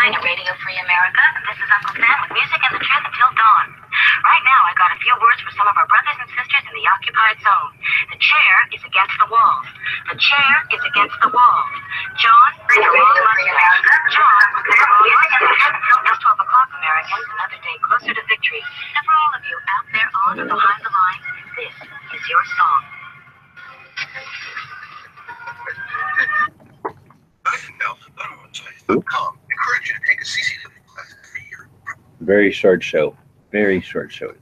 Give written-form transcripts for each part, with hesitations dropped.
9 at Radio Free America. This is Uncle Sam with music and the truth until dawn. Right now, I got a few words for some of our brothers and sisters in the occupied zone. The chair is against the wall. The chair is against the wall. John, with the wrong mustache. John, with the wrong mustache. It's 12 o'clock, Americans. Another day closer to victory. And for all of you out there on or behind the lines, this is your song. Encourage you to take a CCW class every year. Very short show. Very short show today.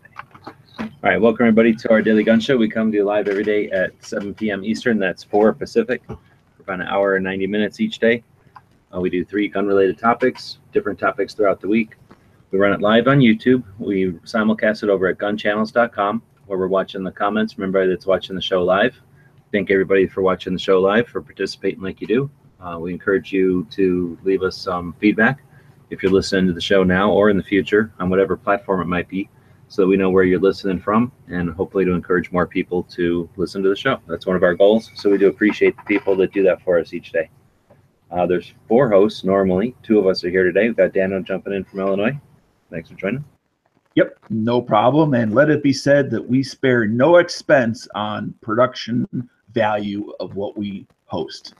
All right, welcome everybody to our daily gun show. We come to you live every day at 7 p.m. Eastern. That's 4 Pacific. For about an hour and 90 minutes each day. We do 3 gun-related topics, different topics throughout the week. We run it live on YouTube. We simulcast it over at gunchannels.com, where we're watching the comments from everybody that's watching the show live. Thank everybody for watching the show live, for participating like you do. We encourage you to leave us some feedback if you're listening to the show now or in the future on whatever platform it might be, so that we know where you're listening from, and hopefully to encourage more people to listen to the show. That's one of our goals, so we do appreciate the people that do that for us each day. There's 4 hosts normally. 2 of us are here today. We've got Daniel jumping in from Illinois. Thanks for joining. Yep, no problem. And let it be said that we spare no expense on production value of what we host.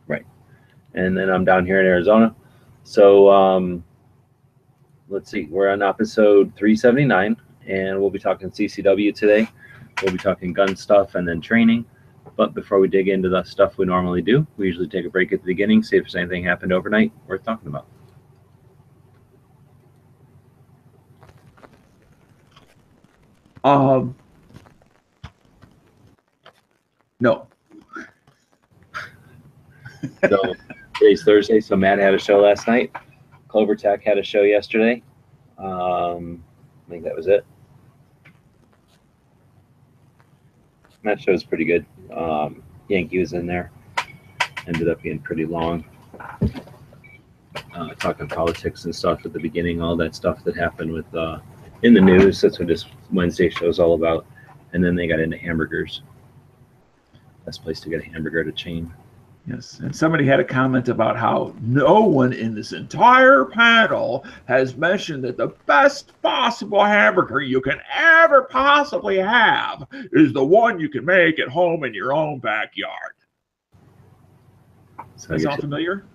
Right. And then I'm down here in Arizona. So let's see. We're on episode 379, and we'll be talking CCW today. We'll be talking gun stuff and then training. But before we dig into the stuff we normally do, we usually take a break at the beginning, see if there's anything happened overnight worth talking about. No. So today's Thursday, so Matt had a show last night. Clover Tech had a show yesterday. I think that was it. That show's pretty good. Yankee was in there. Ended up being pretty long. Talking politics and stuff at the beginning, all that stuff that happened with in the news. That's what this Wednesday show is all about. And then they got into hamburgers. Best place to get a hamburger at a chain. Yes, and somebody had a comment about how no one in this entire panel has mentioned that the best possible hamburger you can ever possibly have is the one you can make at home in your own backyard. So Sound familiar?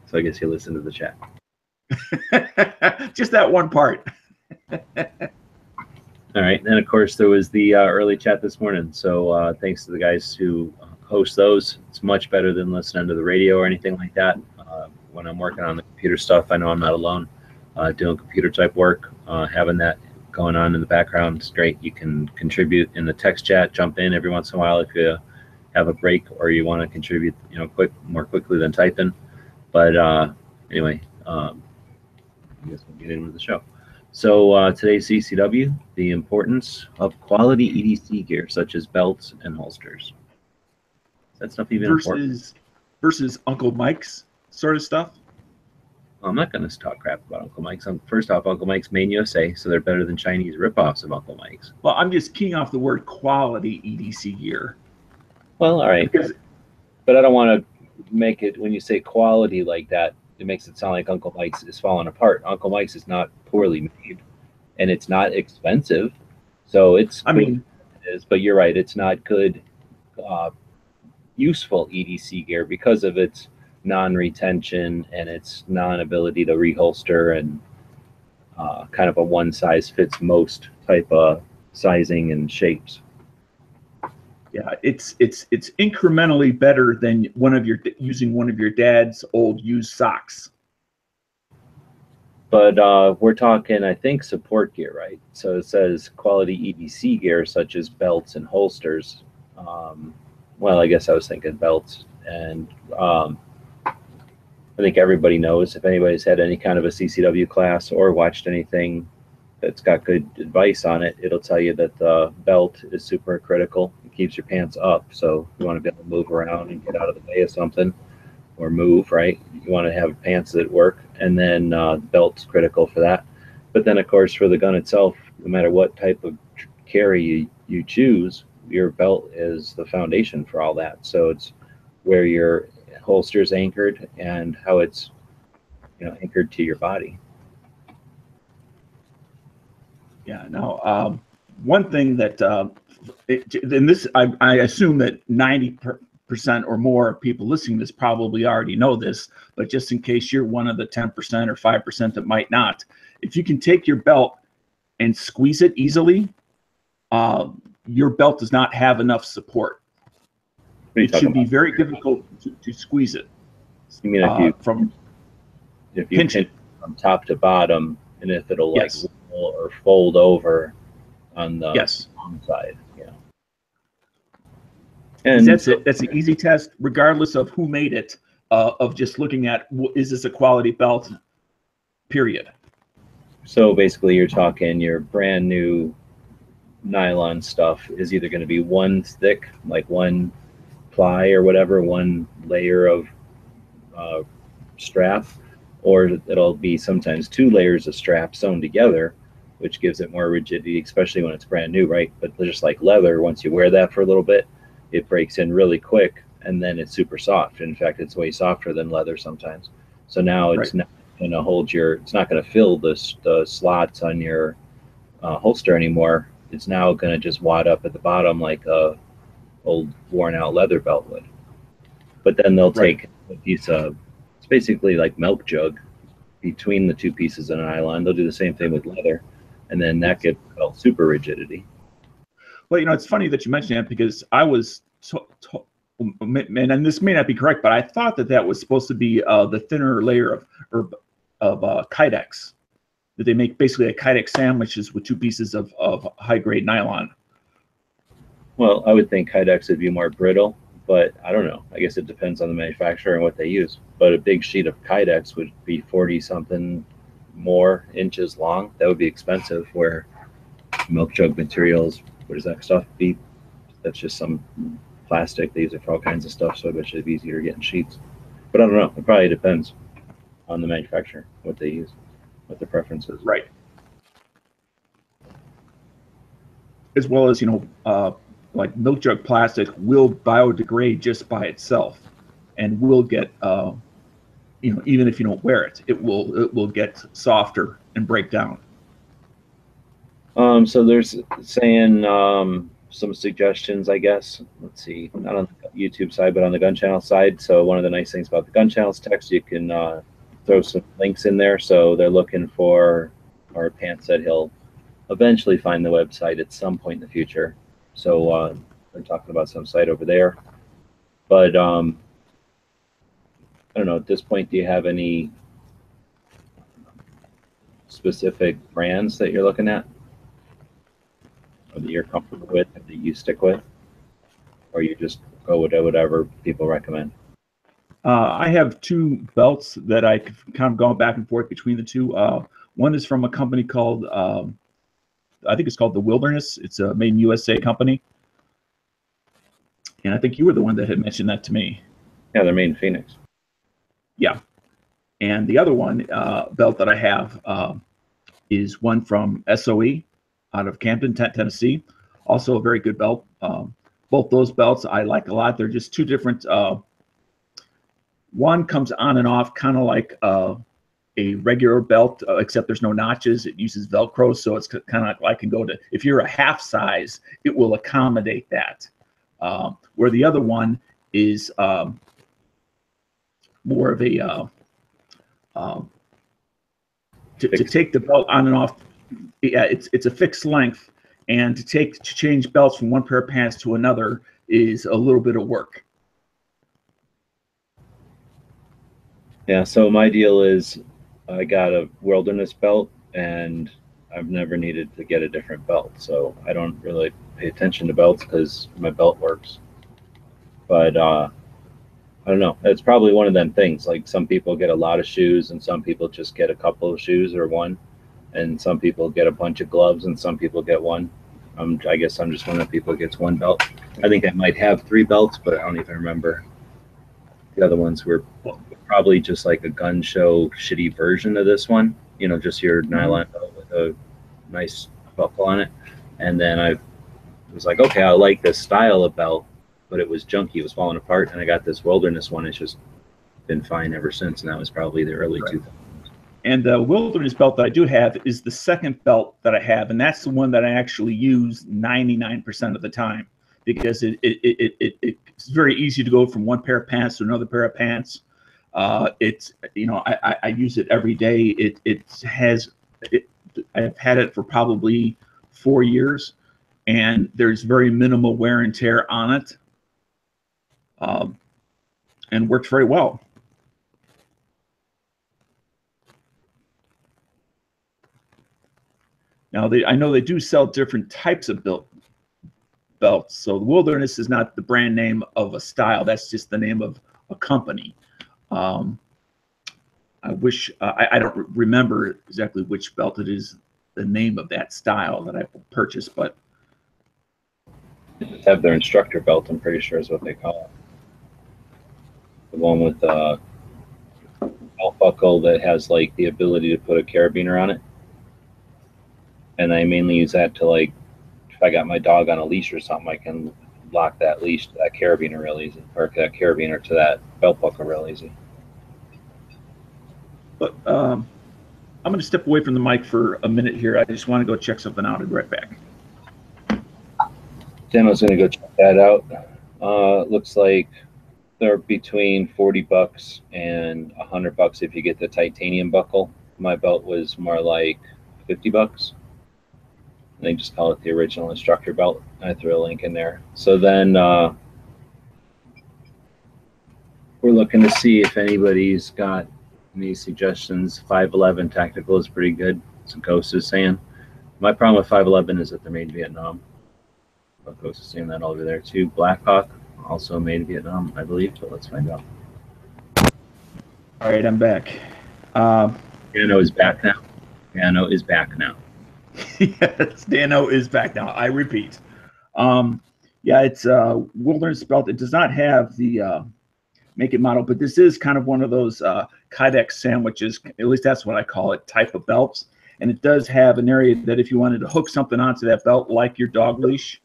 So I guess you listen to the chat. Just that one part. All right, and of course there was the early chat this morning. So thanks to the guys who host those. It's much better than listening to the radio or anything like that. When I'm working on the computer stuff, I know I'm not alone doing computer type work. Having that going on in the background is great. You can contribute in the text chat, jump in every once in a while if you have a break or you want to contribute, more quickly than typing. But anyway, I guess we'll get into the show. So today's CCW, the importance of quality EDC gear such as belts and holsters. That stuff even important? Versus Uncle Mike's sort of stuff? Well, I'm not going to talk crap about Uncle Mike's. First off, Uncle Mike's made in USA, so they're better than Chinese ripoffs of Uncle Mike's. Well, I'm just keying off the word quality EDC gear. Well, all right. But I don't want to make it, when you say quality like that, it makes it sound like Uncle Mike's is falling apart. Uncle Mike's is not poorly made, and it's not expensive. So it's, it is, but you're right, it's not good, useful EDC gear because of its non-retention and its non-ability to reholster and kind of a one-size-fits-most type of sizing and shapes. Yeah, it's incrementally better than using one of your dad's old used socks. But we're talking, I think, support gear, right? So it says quality EDC gear such as belts and holsters. Well, I guess I was thinking belts, and I think everybody knows, if anybody's had any kind of a CCW class or watched anything that's got good advice on it, it'll tell you that the belt is super critical. It keeps your pants up, so you want to be able to move around and get out of the way of something or move, right? You want to have pants that work, and then the belt's critical for that. But then, of course, for the gun itself, no matter what type of carry you choose, your belt is the foundation for all that. So it's where your holster is anchored and how it's anchored to your body. Yeah. Now, one thing that and this, I assume that 90% or more of people listening to this probably already know this, but just in case you're one of the 10% or 5% that might not, if you can take your belt and squeeze it easily, your belt does not have enough support. It should be very difficult to squeeze it. You mean if you pinch it from top to bottom, and if it'll like roll or fold over on the wrong side? Yeah. And that's it. That's an easy test, regardless of who made it. Of just looking at, is this a quality belt? Period. So basically, you're talking your brand new nylon stuff is either going to be one thick, like one ply or whatever, one layer of strap, or it'll be sometimes two layers of strap sewn together, which gives it more rigidity, especially when it's brand new, right? But just like leather, once you wear that for a little bit, it breaks in really quick, and then it's super soft. In fact, it's way softer than leather sometimes. So now it's not going to hold it's not going to fill the slots on your holster anymore. It's now going to just wad up at the bottom like a old worn out leather belt would. But then they'll take a piece of, it's basically like milk jug between the two pieces of nylon. They'll do the same thing with leather, and then that gives belt super rigidity. Well, it's funny that you mentioned that, because I was and this may not be correct, but I thought that was supposed to be the thinner layer of Kydex, that they make basically a Kydex sandwiches with two pieces of high grade nylon. Well, I would think Kydex would be more brittle, but I don't know. I guess it depends on the manufacturer and what they use. But a big sheet of Kydex would be 40 something more inches long. That would be expensive, where milk jug materials, what does that stuff be? That's just some plastic. They use it for all kinds of stuff, so I bet you it'd be easier getting sheets. But I don't know. It probably depends on the manufacturer, what they use, what their preference is. Right. As well as, like milk jug plastic will biodegrade just by itself, and will get, even if you don't wear it, it will get softer and break down. So there's saying some suggestions, I guess. Let's see, not on the YouTube side, but on the Gun Channel side. So one of the nice things about the Gun Channel's text, you can throw some links in there. So they're looking for, or Pant said he'll eventually find the website at some point in the future. So they're talking about some site over there. But I don't know, at this point, do you have any specific brands that you're looking at, or that you're comfortable with, and that you stick with, or you just go with whatever people recommend? I have two belts that I kind of gone back and forth between the two. One is from a company called, I think it's called the Wilderness. It's a made in USA company. And I think you were the one that had mentioned that to me. Yeah, they're made in Phoenix. Yeah. And the other one, belt that I have, is one from SOE out of Camden, Tennessee. Also a very good belt. Both those belts I like a lot. They're just two different. One comes on and off kind of like a regular belt, except there's no notches. It uses Velcro, so it's kind of like, can go to, if you're a half size, it will accommodate that. Where the other one is more of a to take the belt on and off. Yeah, it's a fixed length, and to change belts from one pair of pants to another is a little bit of work. Yeah, so my deal is I got a Wilderness belt, and I've never needed to get a different belt, so I don't really pay attention to belts because my belt works. But I don't know. It's probably one of them things. Like, some people get a lot of shoes, and some people just get a couple of shoes or one, and some people get a bunch of gloves, and some people get one. I guess I'm just one of the people who gets one belt. I think I might have 3 belts, but I don't even remember. The other ones were probably just like a Gunshow shitty version of this one. Just your nylon belt with a nice buckle on it. And then I was like, okay, I like this style of belt, but it was junky. It was falling apart. And I got this Wilderness one. It's just been fine ever since. And that was probably the early 2000s. And the Wilderness belt that I do have is the second belt that I have, and that's the one that I actually use 99% of the time, because it's very easy to go from one pair of pants to another pair of pants. It's, you know, I use it every day. I've had it for probably 4 years, and there's very minimal wear and tear on it, and works very well. Now, I know they do sell different types of belts. So the Wilderness is not the brand name of a style. That's just the name of a company. I wish, I don't remember exactly which belt it is, the name of that style that I purchased, but. They have their instructor belt, I'm pretty sure is what they call it. The one with the belt buckle that has like the ability to put a carabiner on it. And I mainly use that to, like, if I got my dog on a leash or something, I can lock that leash to that carabiner real easy, or that carabiner to that belt buckle real easy. But I'm going to step away from the mic for a minute here. I just want to go check something out and be right back. Dano's going to go check that out. Looks like they're between $40 and $100 if you get the titanium buckle. My belt was more like $50. They just call it the original instructor belt. I threw a link in there. So then we're looking to see if anybody's got any suggestions. 511 Tactical is pretty good. So Ghost is saying. My problem with 511 is that they're made in Vietnam. But Ghost is saying that over there too. Blackhawk, also made in Vietnam, I believe. But let's find out. All right, I'm back. Dano is back now. Dano is back now. Yes, Dano is back now. I repeat. Yeah, it's a Wilderness belt. It does not have the make it model, but this is kind of one of those Kydex sandwiches, at least that's what I call it, type of belts. And it does have an area that if you wanted to hook something onto that belt, like your dog leash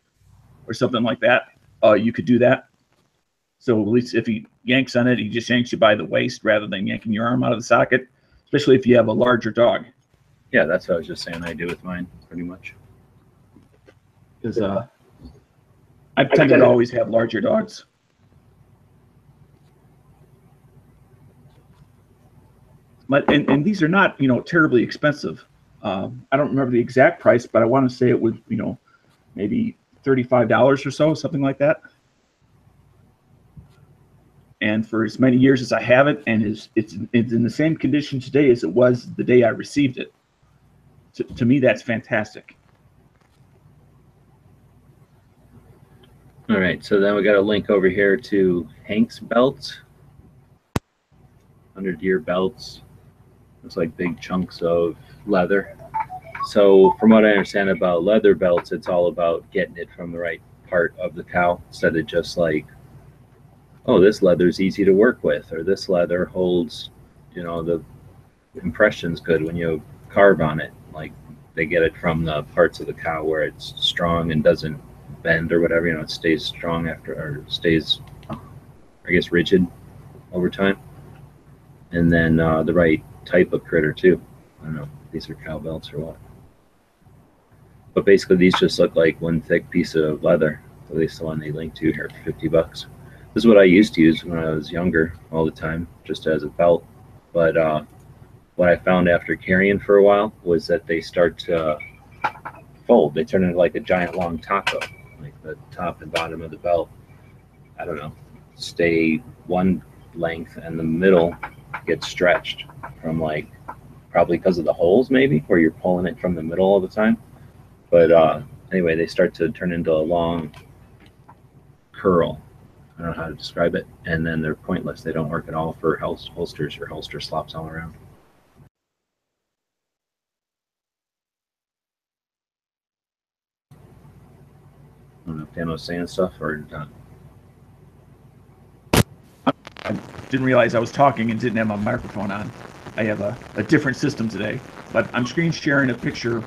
or something like that, you could do that. So at least if he yanks on it, he just yanks you by the waist rather than yanking your arm out of the socket, especially if you have a larger dog. Yeah, that's what I was just saying I do with mine, pretty much. Because I've tended to always have larger dogs. But and these are not, you know, terribly expensive. I don't remember the exact price, but I want to say it was, you know, maybe $35 or so, something like that. And for as many years as I have it, and it's in the same condition today as it was the day I received it. To me, that's fantastic. All right, so then we got a link over here to Hank's belts, 100-year belts. It's like big chunks of leather. So from what I understand about leather belts, it's all about getting it from the right part of the cow instead of just like, oh, this leather is easy to work with, or this leather holds, you know, the impression's good when you carve on it. Like they get it from the parts of the cow where it's strong and doesn't bend or whatever, you know, it stays strong after, or stays, I guess, rigid over time. And then the right type of critter too. I don't know if these are cow belts or what. But basically these just look like one thick piece of leather. At least the one they linked to here for $50. This is what I used to use when I was younger all the time, just as a belt. But what I found after carrying for a while was that they start to fold. They turn into like a giant long taco. Like the top and bottom of the belt, I don't know, stay one length and the middle gets stretched from, like, probably because of the holes maybe, where you're pulling it from the middle all the time. But anyway, they start to turn into a long curl. I don't know how to describe it. And then they're pointless. They don't work at all for holsters or holster slops all around. I don't know if Dan was saying stuff or not. I didn't realize I was talking and didn't have my microphone on. I have a different system today, but I'm screen sharing a picture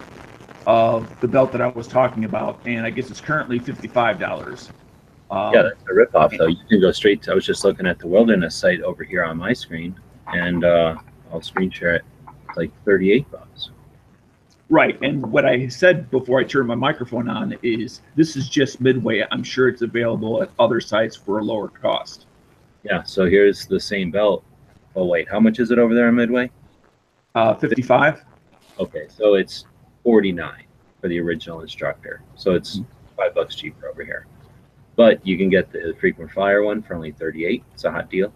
of the belt that I was talking about, and I guess it's currently $55. Yeah, that's a ripoff, though. You can go straight to, I was just looking at the Wilderness site over here on my screen, and I'll screen share it. like $38. Right, and what I said before I turned my microphone on is this is just Midway. I'm sure it's available at other sites for a lower cost. Yeah, so here's the same belt. Oh wait, how much is it over there on Midway? 55. Okay, so it's 49 for the original instructor. So it's $5 cheaper over here. But you can get the frequent flyer one for only 38. It's a hot deal.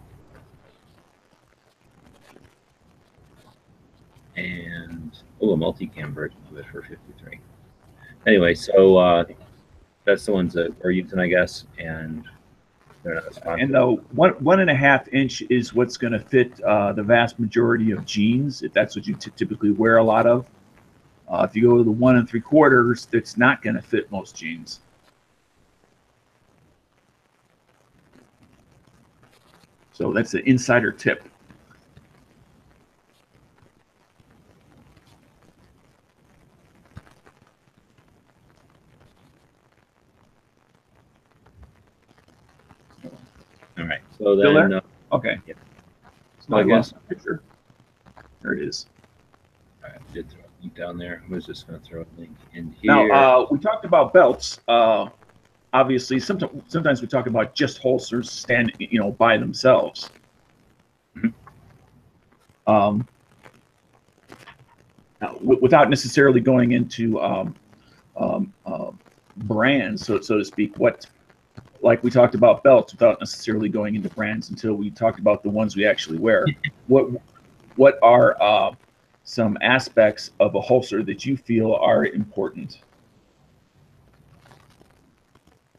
And a multicam version of it for 53. Anyway, so that's the ones that we're using, I guess, and they're not sponsored. And the 1.5 inch is what's going to fit the vast majority of jeans, if that's what you typically wear a lot of. If you go to the 1 3/4, that's not going to fit most jeans. So that's an insider tip. All right. So Still then, there? Okay. Yeah. So I lost my picture. There it is. All right, I did throw a link down there. I was just going to throw a link in here. Now, we talked about belts. Obviously, sometimes we talk about just holsters standing, by themselves. Mm-hmm. Without necessarily going into brands, so to speak. Like we talked about belts, without necessarily going into brands until we talked about the ones we actually wear. What are some aspects of a holster that you feel are important?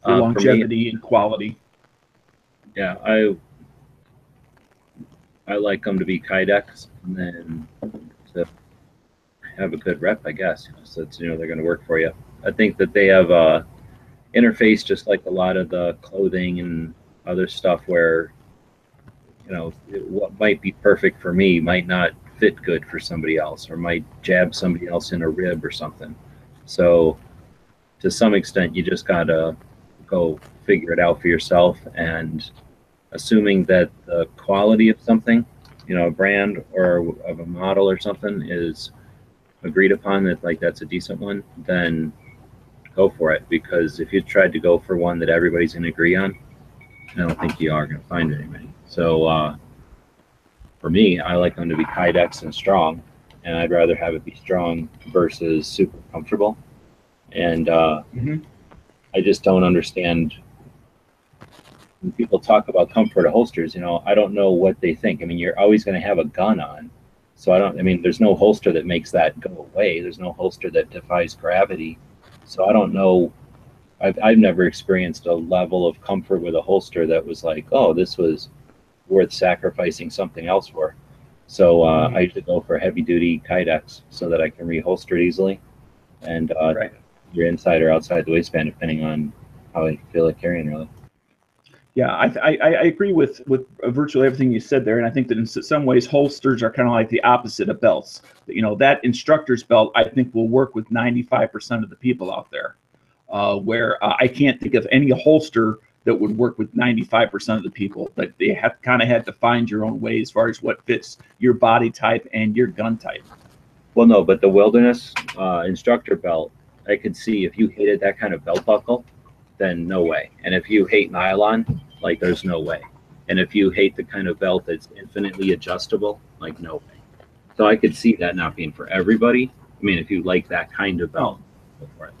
For longevity and quality. Yeah, I like them to be Kydex, and then to have a good rep, I guess. So it's, they're going to work for you. I think that they have a interface just like a lot of the clothing and other stuff where, what might be perfect for me might not fit good for somebody else, or might jab somebody else in a rib or something. So to some extent, you just got to go figure it out for yourself, and assuming that the quality of something, a brand or of a model or something is agreed upon, that like that's a decent one, then go for it. Because if you tried to go for one that everybody's going to agree on, I don't think you are going to find very many. So for me, I like them to be Kydex and strong, and I'd rather have it be strong versus super comfortable. And I just don't understand when people talk about comfort of holsters. I don't know what they think. I mean, you're always going to have a gun on. So there's no holster that makes that go away. There's no holster that defies gravity. So I don't know. I've never experienced a level of comfort with a holster that was like, oh, this was worth sacrificing something else for. So I usually go for heavy duty Kydex so that I can reholster it easily. And Right. You're inside or outside the waistband, depending on how I feel like carrying, really. Yeah, I agree with virtually everything you said there, and I think that in some ways holsters are kind of like the opposite of belts. That instructor's belt I think will work with 95% of the people out there, where I can't think of any holster that would work with 95% of the people. But they had to find your own way as far as what fits your body type and your gun type. Well, no, but the Wilderness instructor belt, I could see if you hated that kind of belt buckle, then no way. And if you hate nylon, like there's no way. And if you hate the kind of belt that's infinitely adjustable, like no way. So I could see that not being for everybody. I mean, if you like that kind of belt, go for it.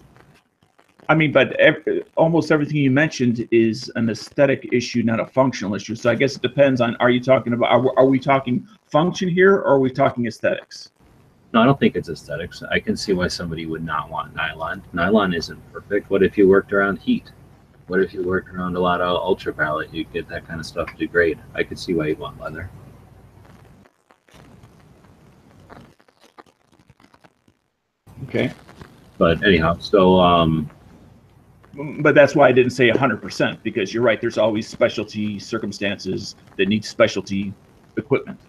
I mean, but almost everything you mentioned is an aesthetic issue, not a functional issue. So I guess it depends on, are we talking function here, or are we talking aesthetics? No, I don't think it's aesthetics. I can see why somebody would not want nylon. Nylon isn't perfect. What if you worked around heat? What if you worked around a lot of ultraviolet? You get that kind of stuff degrade. I could see why you'd want leather. Okay. But anyhow, so but that's why I didn't say 100%, because you're right. There's always specialty circumstances that need specialty equipment.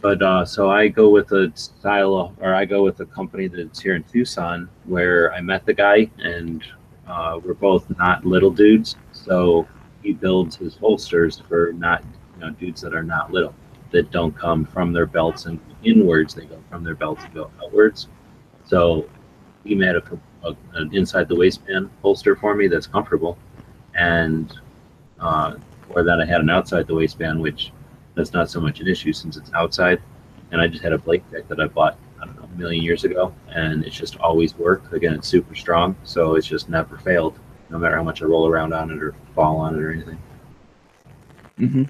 But so I go with a style, or I go with a company that's here in Tucson, where I met the guy, and we're both not little dudes. So he builds his holsters for not, dudes that are not little. that don't come from their belts and inwards. They go from their belts and go outwards. So he made an inside the waistband holster for me that's comfortable, and or that I had an outside the waistband, which that's not so much an issue since it's outside. And I just had a Blake deck that I bought, I don't know, a million years ago, and it's just always worked. Again, it's super strong, so it's just never failed, no matter how much I roll around on it or fall on it or anything. Mm-hmm.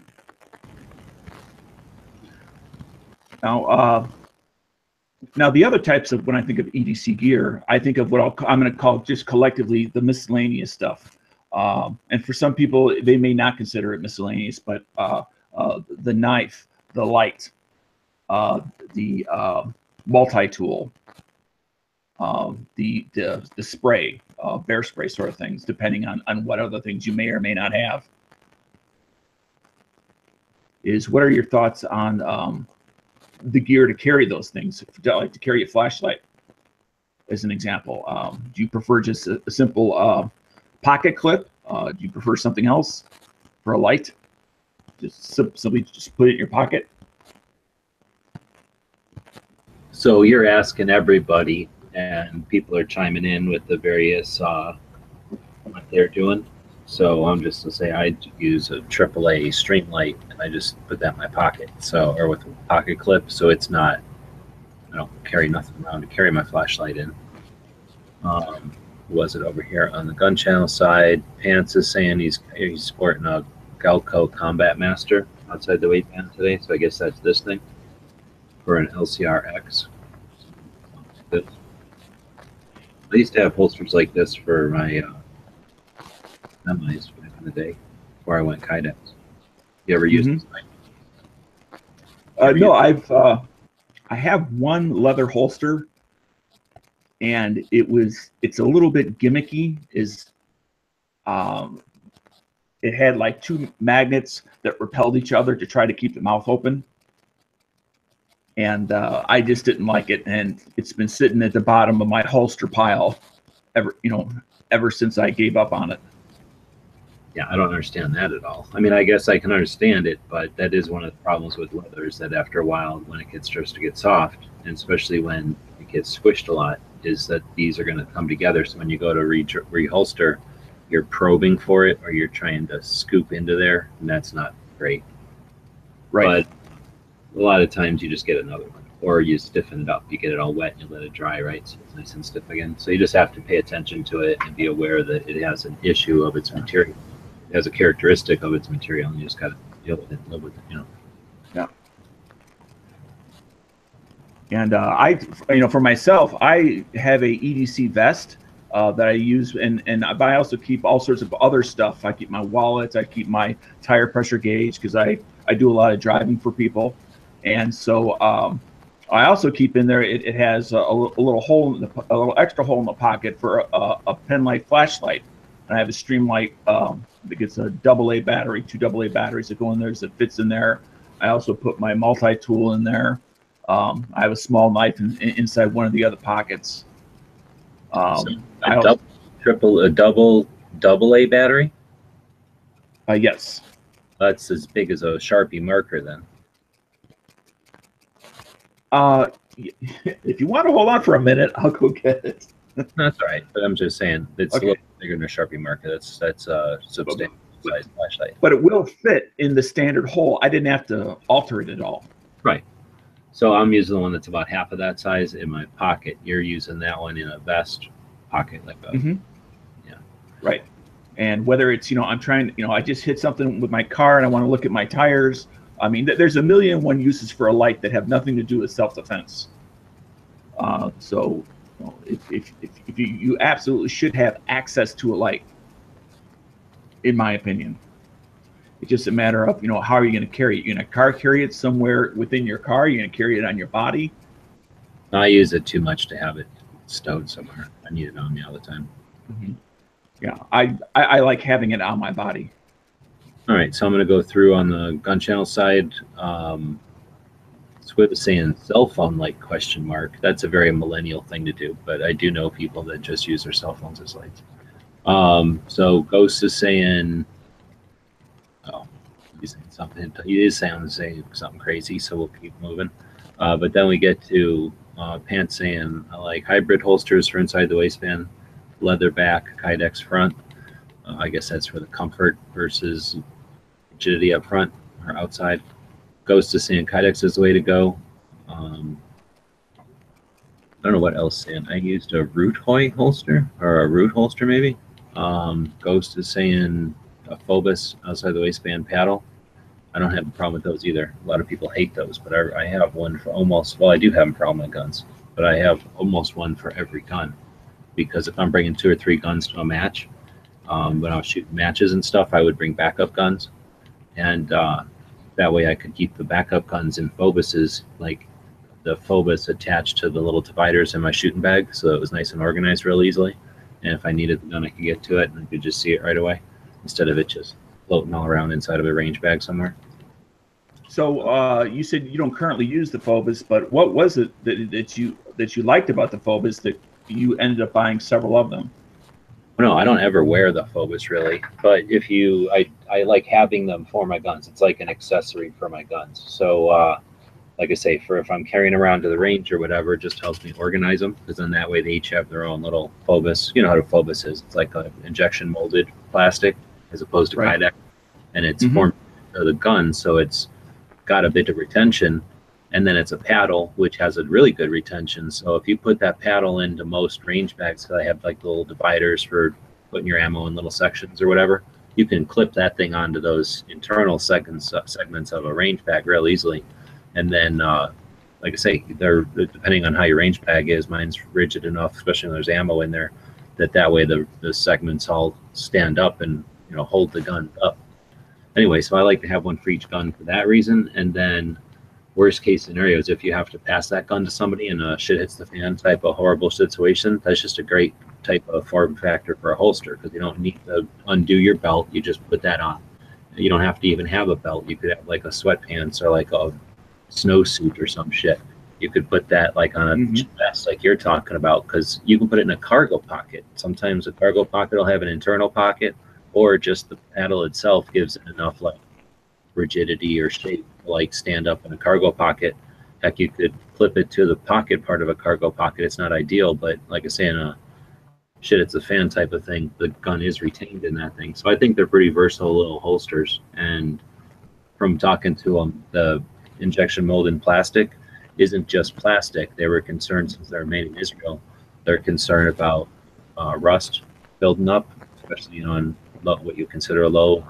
Now the other types of, when I think of EDC gear, I think of what I'm going to call just collectively the miscellaneous stuff. And for some people, they may not consider it miscellaneous, but the knife, the light, the multi-tool, the spray, bear spray sort of things, depending on what other things you may or may not have. What are your thoughts on the gear to carry those things? Like to carry a flashlight, as an example. Do you prefer just a simple pocket clip? Do you prefer something else for a light? Just simply just put it in your pocket? So you're asking everybody, and people are chiming in with the various what they're doing. So I'm just to say I use a AAA stream light, and I just put that in my pocket. So, or with a pocket clip, so it's not, I don't carry nothing around to carry my flashlight in. Was it over here on the gun channel side? Pants is saying he's sporting a Galco Combat Master outside the waistband today, so I guess that's this thing for an LCR-X. I used to have holsters like this for my semis back in the day before I went Kydex. You ever use this thing? No, I have one leather holster, and it's a little bit gimmicky. It had like two magnets that repelled each other to try to keep the mouth open. And I just didn't like it, and it's been sitting at the bottom of my holster pile ever since I gave up on it. Yeah, I don't understand that at all. I mean, I guess I can understand it, but that is one of the problems with leather, is that after a while, when it starts to get soft, and especially when it gets squished a lot, is that these are going to come together. So when you go to reholster, you're probing for it, or you're trying to scoop into there, and that's not great. Right. But a lot of times you just get another one, or you stiffen it up. You get it all wet and you let it dry, right? So it's nice and stiff again. So you just have to pay attention to it and be aware that it has an issue of its material. It has a characteristic of its material, and you just got to deal with it, live with it, Yeah. And for myself, I have a EDC vest that I use, but I also keep all sorts of other stuff. I keep my wallet, I keep my tire pressure gauge, because I do a lot of driving for people. And so I also keep in there, it has a little hole, a little extra hole in the pocket for a pen light flashlight. And I have a stream light that gets a AA battery, 2 AA batteries that go in there, that fits in there. I also put my multi-tool in there. I have a small knife inside one of the other pockets. So a double AA battery? Yes. That's as big as a Sharpie marker then. If you want to hold on for a minute, I'll go get it. That's all right, but I'm just saying it's okay. A little bigger than a Sharpie marker. That's a substantial size flashlight. But it will fit in the standard hole. I didn't have to alter it at all. Right. So I'm using the one that's about half of that size in my pocket. You're using that one in a vest pocket, like a yeah. Right. And whether it's, I'm trying, I just hit something with my car and I want to look at my tires. I mean, there's a million and one uses for a light that have nothing to do with self-defense. So if you absolutely should have access to a light, in my opinion. It's just a matter of, how are you going to carry it? You're going to carry it somewhere within your car? You're going to carry it on your body? I use it too much to have it stowed somewhere. I need it on me all the time. Yeah, I like having it on my body. All right, so I'm going to go through on the gun channel side. Squid is saying cell phone light ? That's a very millennial thing to do, but I do know people that just use their cell phones as lights. So Ghost is saying, oh, You saying something? You did say something crazy, so we'll keep moving. But then we get to pants saying like hybrid holsters for inside the waistband, leather back, Kydex front. I guess that's for the comfort versus rigidity up front or outside. Ghost is saying Kydex is the way to go. I don't know what else saying. I used a root holster or a root holster maybe. Ghost is saying a Phobos outside the waistband paddle. I don't have a problem with those either. A lot of people hate those, but I have one for almost, well, I do have them for all my guns, but I have almost one for every gun, because if I'm bringing 2 or 3 guns to a match, when I was shooting matches and stuff, I would bring backup guns, and that way I could keep the backup guns in Phobos's, like the Phobos attached to the little dividers in my shooting bag, so it was nice and organized real easily. And if I needed the gun, I could get to it and I could just see it right away, instead of it just floating all around inside of a range bag somewhere. So you said you don't currently use the Phobos, but what was it that you liked about the Phobos that you ended up buying several of them? No, I don't ever wear the Phobos really, but if you, I like having them for my guns. It's like an accessory for my guns. So like I say, for if I'm carrying around to the range or whatever, it just helps me organize them, because then that way they each have their own little Phobos. You know how a Phobos is. It's like an injection molded plastic as opposed to Kydex, and it's formed for the gun, so it's got a bit of retention, and then it's a paddle which has a really good retention. So if you put that paddle into most range bags, because I have like little dividers for putting your ammo in little sections or whatever, you can clip that thing onto those internal segments of a range bag real easily. And then like I say, they're, depending on how your range bag is, mine's rigid enough, especially when there's ammo in there, that way the segments all stand up and, you know, hold the gun up. Anyway, so I like to have one for each gun for that reason. And then worst case scenarios, if you have to pass that gun to somebody and shit hits the fan type of horrible situation, that's just a great type of form factor for a holster, because you don't need to undo your belt. You just put that on. You don't have to even have a belt. You could have like a sweatpants or like a snowsuit or some shit. You could put that like on a vest like you're talking about, because you can put it in a cargo pocket. Sometimes a cargo pocket will have an internal pocket, or just the paddle itself gives it enough like rigidity or shape to like stand up in a cargo pocket. Heck, you could clip it to the pocket part of a cargo pocket. It's not ideal, but like I say, in a shit it's a fan type of thing, the gun is retained in that thing. So I think they're pretty versatile little holsters. And from talking to them, the injection molded plastic isn't just plastic. They were concerned, since they're made in Israel, they're concerned about rust building up, especially on what you consider a low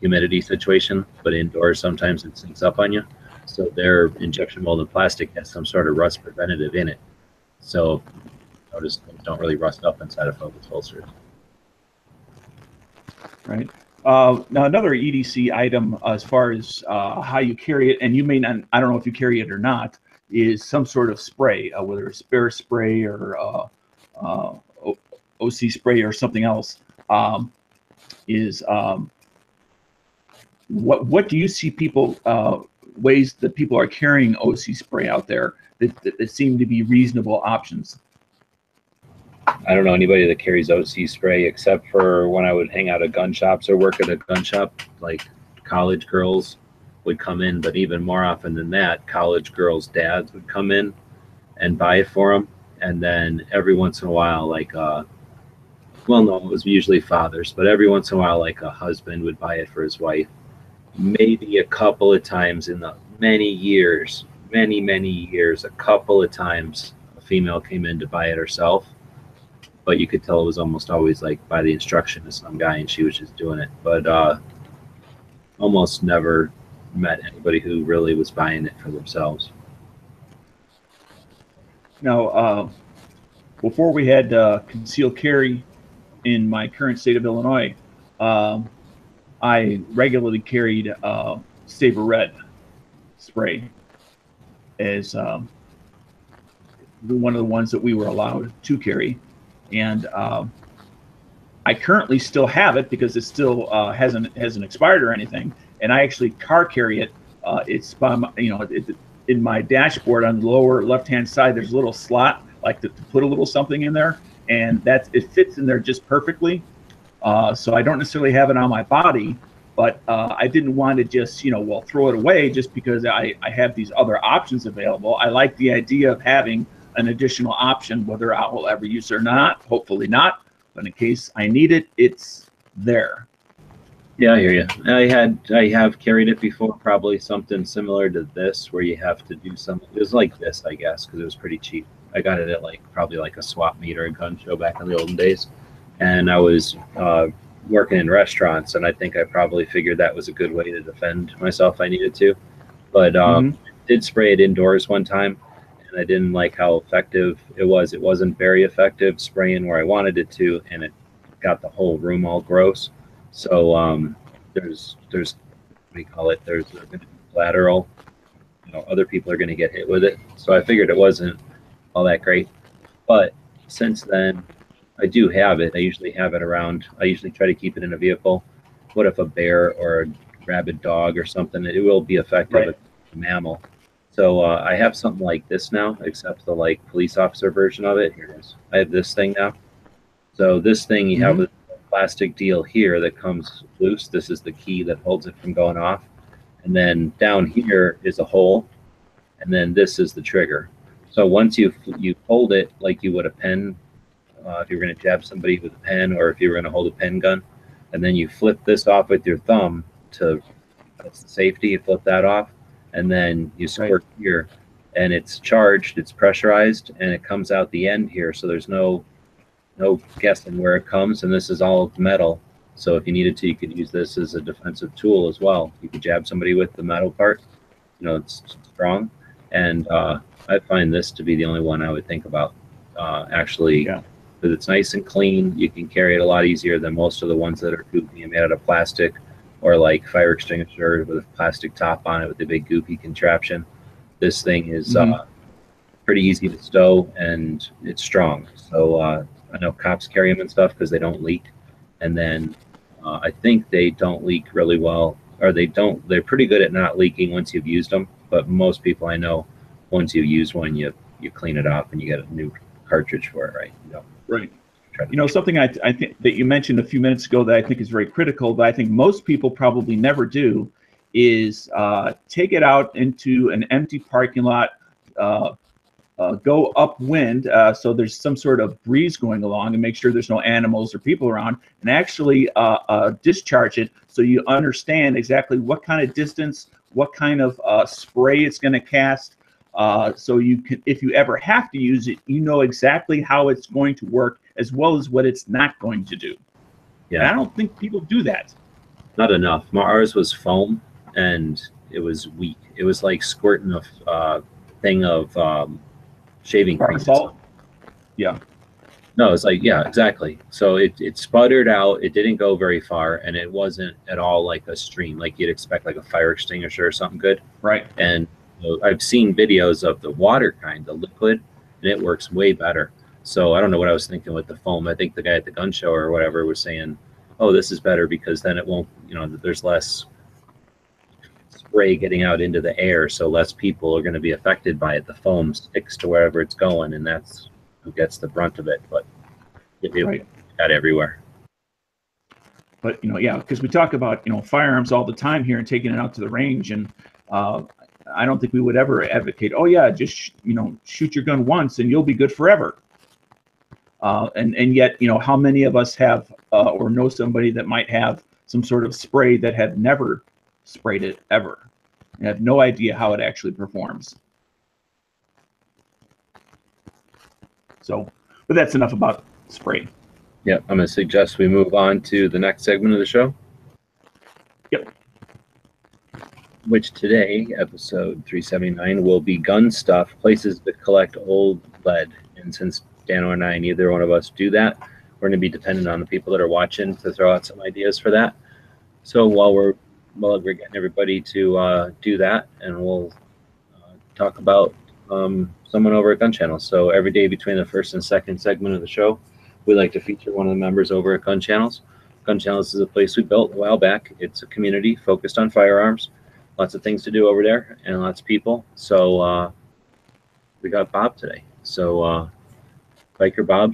humidity situation, but indoors sometimes it sinks up on you. So their injection molded plastic has some sort of rust preventative in it. So notice things don't really rust up inside of Phobos holsters. Right. Now another EDC item as far as how you carry it, and you may not, I don't know if you carry it or not, is some sort of spray, whether it's bear spray or OC spray or something else. What do you see people ways that people are carrying OC spray out there that seem to be reasonable options? I don't know anybody that carries OC spray, except for when I would hang out at gun shops or work at a gun shop. Like college girls would come in, but even more often than that, college girls' dads would come in and buy it for them. And then every once in a while, like well, no, it was usually fathers, but every once in a while, like a husband would buy it for his wife. Maybe a couple of times in the many years, a couple of times a female came in to buy it herself. But you could tell it was almost always like by the instruction of some guy and she was just doing it. But almost never met anybody who really was buying it for themselves. Now, before we had concealed carry in my current state of Illinois, I regularly carried Saber Red spray as one of the ones that we were allowed to carry. And I currently still have it because it still hasn't expired or anything. And I actually car carry it. It's by my, in my dashboard on the lower left-hand side. There's a little slot, like to put a little something in there, and it fits in there just perfectly. So I don't necessarily have it on my body, but I didn't want to just, well, throw it away just because I have these other options available. I like the idea of having an additional option, whether I will ever use it or not. Hopefully not, but in case I need it, it's there. Yeah, I hear you. I have carried it before, probably something similar to this, where you have to do something. It was like this, I guess, because it was pretty cheap. I got it at probably like a swap meet or a gun show back in the olden days, and I was working in restaurants, and I think I probably figured that was a good way to defend myself if I needed to. But I did spray it indoors one time, and I didn't like how effective it was. It wasn't very effective spraying where I wanted it to, and it got the whole room all gross. So there's what do you call it? There's going to be collateral. Other people are going to get hit with it. So I figured it wasn't all that great. But since then, I do have it. I usually have it around. I usually try to keep it in a vehicle. What if a bear or a rabid dog or something? It will be effective. Right. It's a mammal. So I have something like this now, except the police officer version of it. Here it is. I have this thing now. So this thing, you have a plastic deal here that comes loose. This is the key that holds it from going off. And then down here is a hole. And then this is the trigger. So once you hold it like you would a pen, if you're going to jab somebody with a pen, or if you were going to hold a pen gun, and then you flip this off with your thumb that's the safety, you flip that off, and then you squirt here, and it's charged, it's pressurized, and it comes out the end here, so there's no guessing where it comes, and this is all metal. So if you needed to, you could use this as a defensive tool as well. You could jab somebody with the metal part. It's strong, and I find this to be the only one I would think about actually. Yeah. Because it's nice and clean. You can carry it a lot easier than most of the ones that are goopy and made out of plastic, or like fire extinguisher with a plastic top on it with a big goopy contraption. This thing is pretty easy to stow, and it's strong. So I know cops carry them and stuff because they don't leak. And then I think they don't leak really well, or they're pretty good at not leaking once you've used them. But most people I know, once you use one, you clean it off and you get a new cartridge for it, right? Right. Something I think that you mentioned a few minutes ago that I think is very critical, but I think most people probably never do, is take it out into an empty parking lot, go upwind, so there's some sort of breeze going along, and make sure there's no animals or people around, and actually discharge it so you understand exactly what kind of distance, what kind of spray it's going to cast. So you can, if you ever have to use it, you know exactly how it's going to work as well as what it's not going to do. Yeah, and I don't think people do that. Not enough. Ours was foam, and it was weak. It was like squirting a thing of shaving cream. Salt. Yeah. No, it's exactly. So it sputtered out. It didn't go very far, and it wasn't at all like a stream, like you'd expect, like a fire extinguisher or something good. Right. And I've seen videos of the water kind, the liquid, and it works way better. So I don't know what I was thinking with the foam. I think the guy at the gun show or whatever was saying, oh, this is better because then it won't, there's less spray getting out into the air, so less people are going to be affected by it. The foam sticks to wherever it's going, and that's who gets the brunt of it. But it got everywhere. But, because we talk about, firearms all the time here and taking it out to the range, and I don't think we would ever advocate, oh yeah, just shoot your gun once and you'll be good forever. And yet, how many of us have or know somebody that might have some sort of spray that had never sprayed it ever and have no idea how it actually performs. So, but that's enough about spray. Yeah, I'm going to suggest we move on to the next segment of the show. Yep. Which today, episode 379, will be gun stuff, places to collect old lead. And since Dano and I, neither one of us do that, we're going to be dependent on the people that are watching to throw out some ideas for that. So while we're getting everybody to do that, and we'll talk about someone over at Gun Channel. So every day between the first and second segment of the show, we like to feature one of the members over at Gun Channels. Gun Channels is a place we built a while back. It's a community focused on firearms. Lots of things to do over there and lots of people. So we got Bob today. So Biker Bob.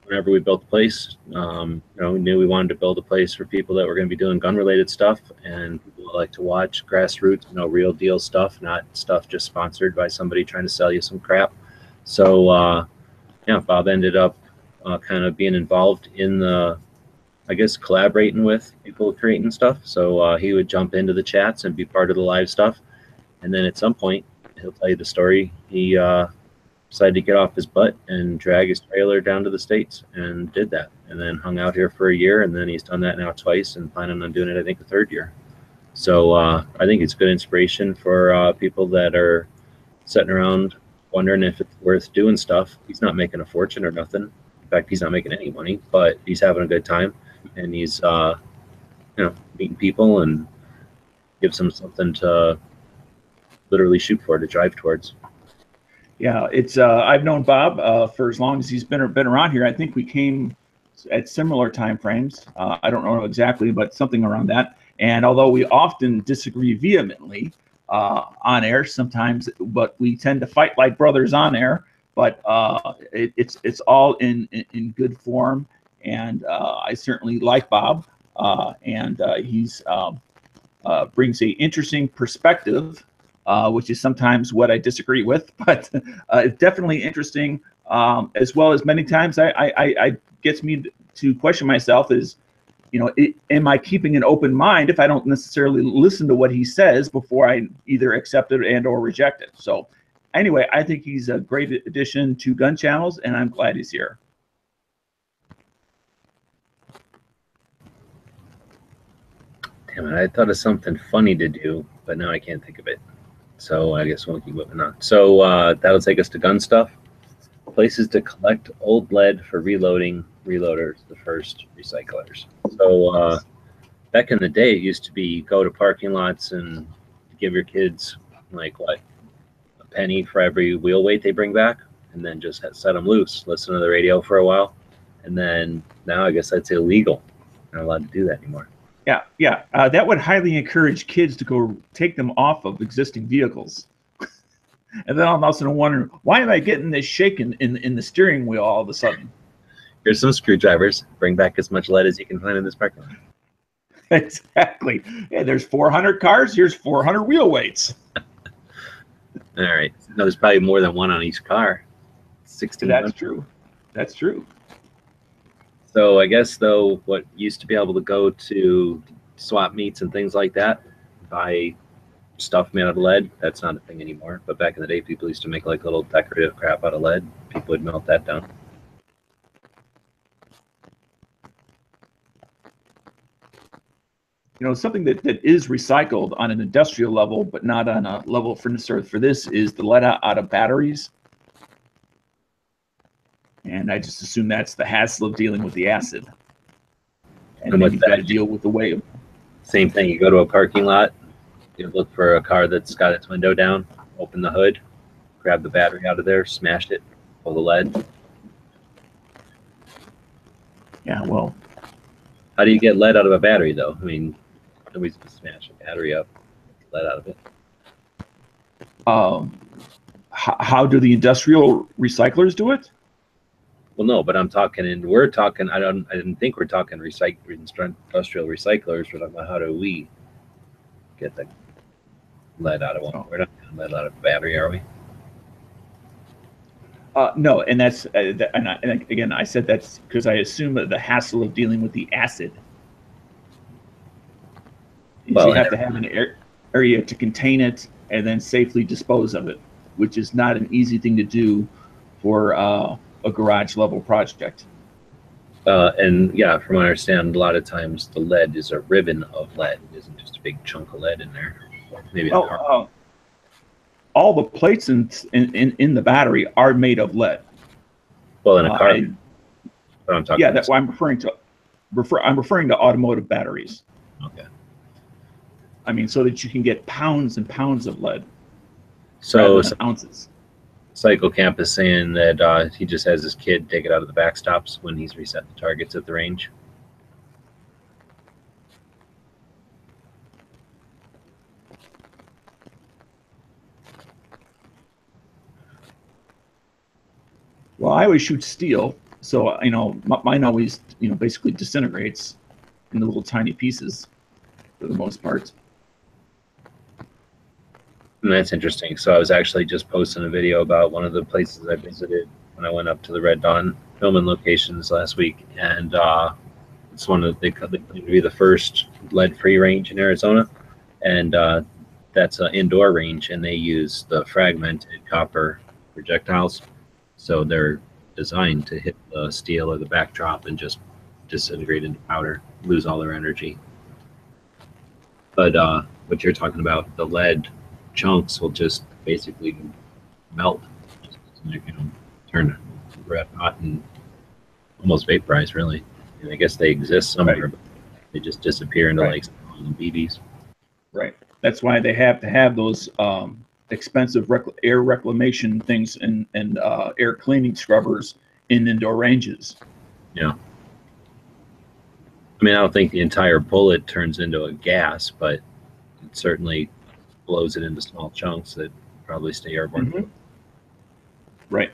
whenever we built the place, we knew we wanted to build a place for people that were going to be doing gun-related stuff and people that like to watch grassroots, real deal stuff, not stuff just sponsored by somebody trying to sell you some crap. So, Bob ended up kind of being involved in the, I guess, collaborating with people creating stuff. So he would jump into the chats and be part of the live stuff. And then at some point, he'll tell you the story. He decided to get off his butt and drag his trailer down to the States and did that. And then hung out here for a year. And then he's done that now twice and planning on doing it, I think, the third year. So I think it's good inspiration for people that are sitting around wondering if it's worth doing stuff. He's not making a fortune or nothing. In fact, he's not making any money, but he's having a good time. And he's, meeting people and gives them something to literally shoot for, to drive towards. Yeah, it's I've known Bob for as long as he's been around here. I think we came at similar time frames. I don't know exactly, but something around that. And although we often disagree vehemently on air sometimes, but we tend to fight like brothers on air. But it's all in good form. And I certainly like Bob, and he's brings a interesting perspective, which is sometimes what I disagree with, but it's definitely interesting, as well as many times I gets me to question myself is, am I keeping an open mind if I don't necessarily listen to what he says before I either accept it and or reject it? So anyway, I think he's a great addition to Gun Channels, and I'm glad he's here. Damn it, I thought of something funny to do, but now I can't think of it. So I guess we'll keep moving on. So that'll take us to gun stuff. Places to collect old lead for reloading, reloaders, the first recyclers. So back in the day, it used to be go to parking lots and give your kids like what, a penny for every wheel weight they bring back, and then just set them loose, listen to the radio for a while, and then now I guess that's illegal. Not allowed to do that anymore. Yeah. That would highly encourage kids to go take them off of existing vehicles. And then all of a sudden wondering, why am I getting this shaking in the steering wheel all of a sudden? Here's some screwdrivers. Bring back as much lead as you can find in this parking lot. Exactly. Yeah, there's 400 cars. Here's 400 wheel weights. All right. No, there's probably more than one on each car. 16. That's true. That's true. So I guess, though, what used to be able to go to swap meets and things like that, buy stuff made out of lead, that's not a thing anymore. But back in the day, people used to make like little decorative crap out of lead. People would melt that down. Something that is recycled on an industrial level, but not on a level for this, is the lead out of batteries. And I just assume that's the hassle of dealing with the acid. And then you've got to deal with the way. Same thing. You go to a parking lot, you look for a car that's got its window down, open the hood, grab the battery out of there, smash it, pull the lead. Yeah, well. How do you get lead out of a battery, though? I mean, nobody's going to smash a battery up, get lead out of it. How do the industrial recyclers do it? Well, no, but I'm talking, and we're talking. I didn't think we're talking industrial recyclers. We're talking about how do we get the lead out of one? We're not getting lead out of a battery, are we? No, and that's and again, I said that's because I assume that the hassle of dealing with the acid. Well, you have to have an area to contain it and then safely dispose of it, which is not an easy thing to do for a garage level project. And yeah, from what I understand, a lot of times the lead is a ribbon of lead. It isn't just a big chunk of lead in there. Maybe all the plates in the battery are made of lead. Well, in a car. What I'm talking yeah, about. that's what I'm referring to. I'm referring to automotive batteries. Okay. I mean, so that you can get pounds and pounds of lead. So ounces. Cycle Camp is saying that he just has his kid take it out of the backstops when he's reset the targets at the range. Well, I always shoot steel, So, you know, mine always, you know, basically disintegrates into little tiny pieces for the most part. And that's interesting. So I was actually just posting a video about one of the places I visited when I went up to the Red Dawn filming locations last week, and it's one of they claim to be the first lead-free range in Arizona, and that's an indoor range, and they use the fragmented copper projectiles, so they're designed to hit the steel or the backdrop and just disintegrate into powder, lose all their energy. But what you're talking about, the lead chunks will just basically melt, just, you know, turn red hot and almost vaporize, really. And I guess they exist somewhere, Right. but they just disappear into Right. like BBs. Right. That's why they have to have those expensive air reclamation things and air cleaning scrubbers in indoor ranges. Yeah. I mean, I don't think the entire bullet turns into a gas, but it certainly blows it into small chunks that probably stay airborne. Mm-hmm. Right.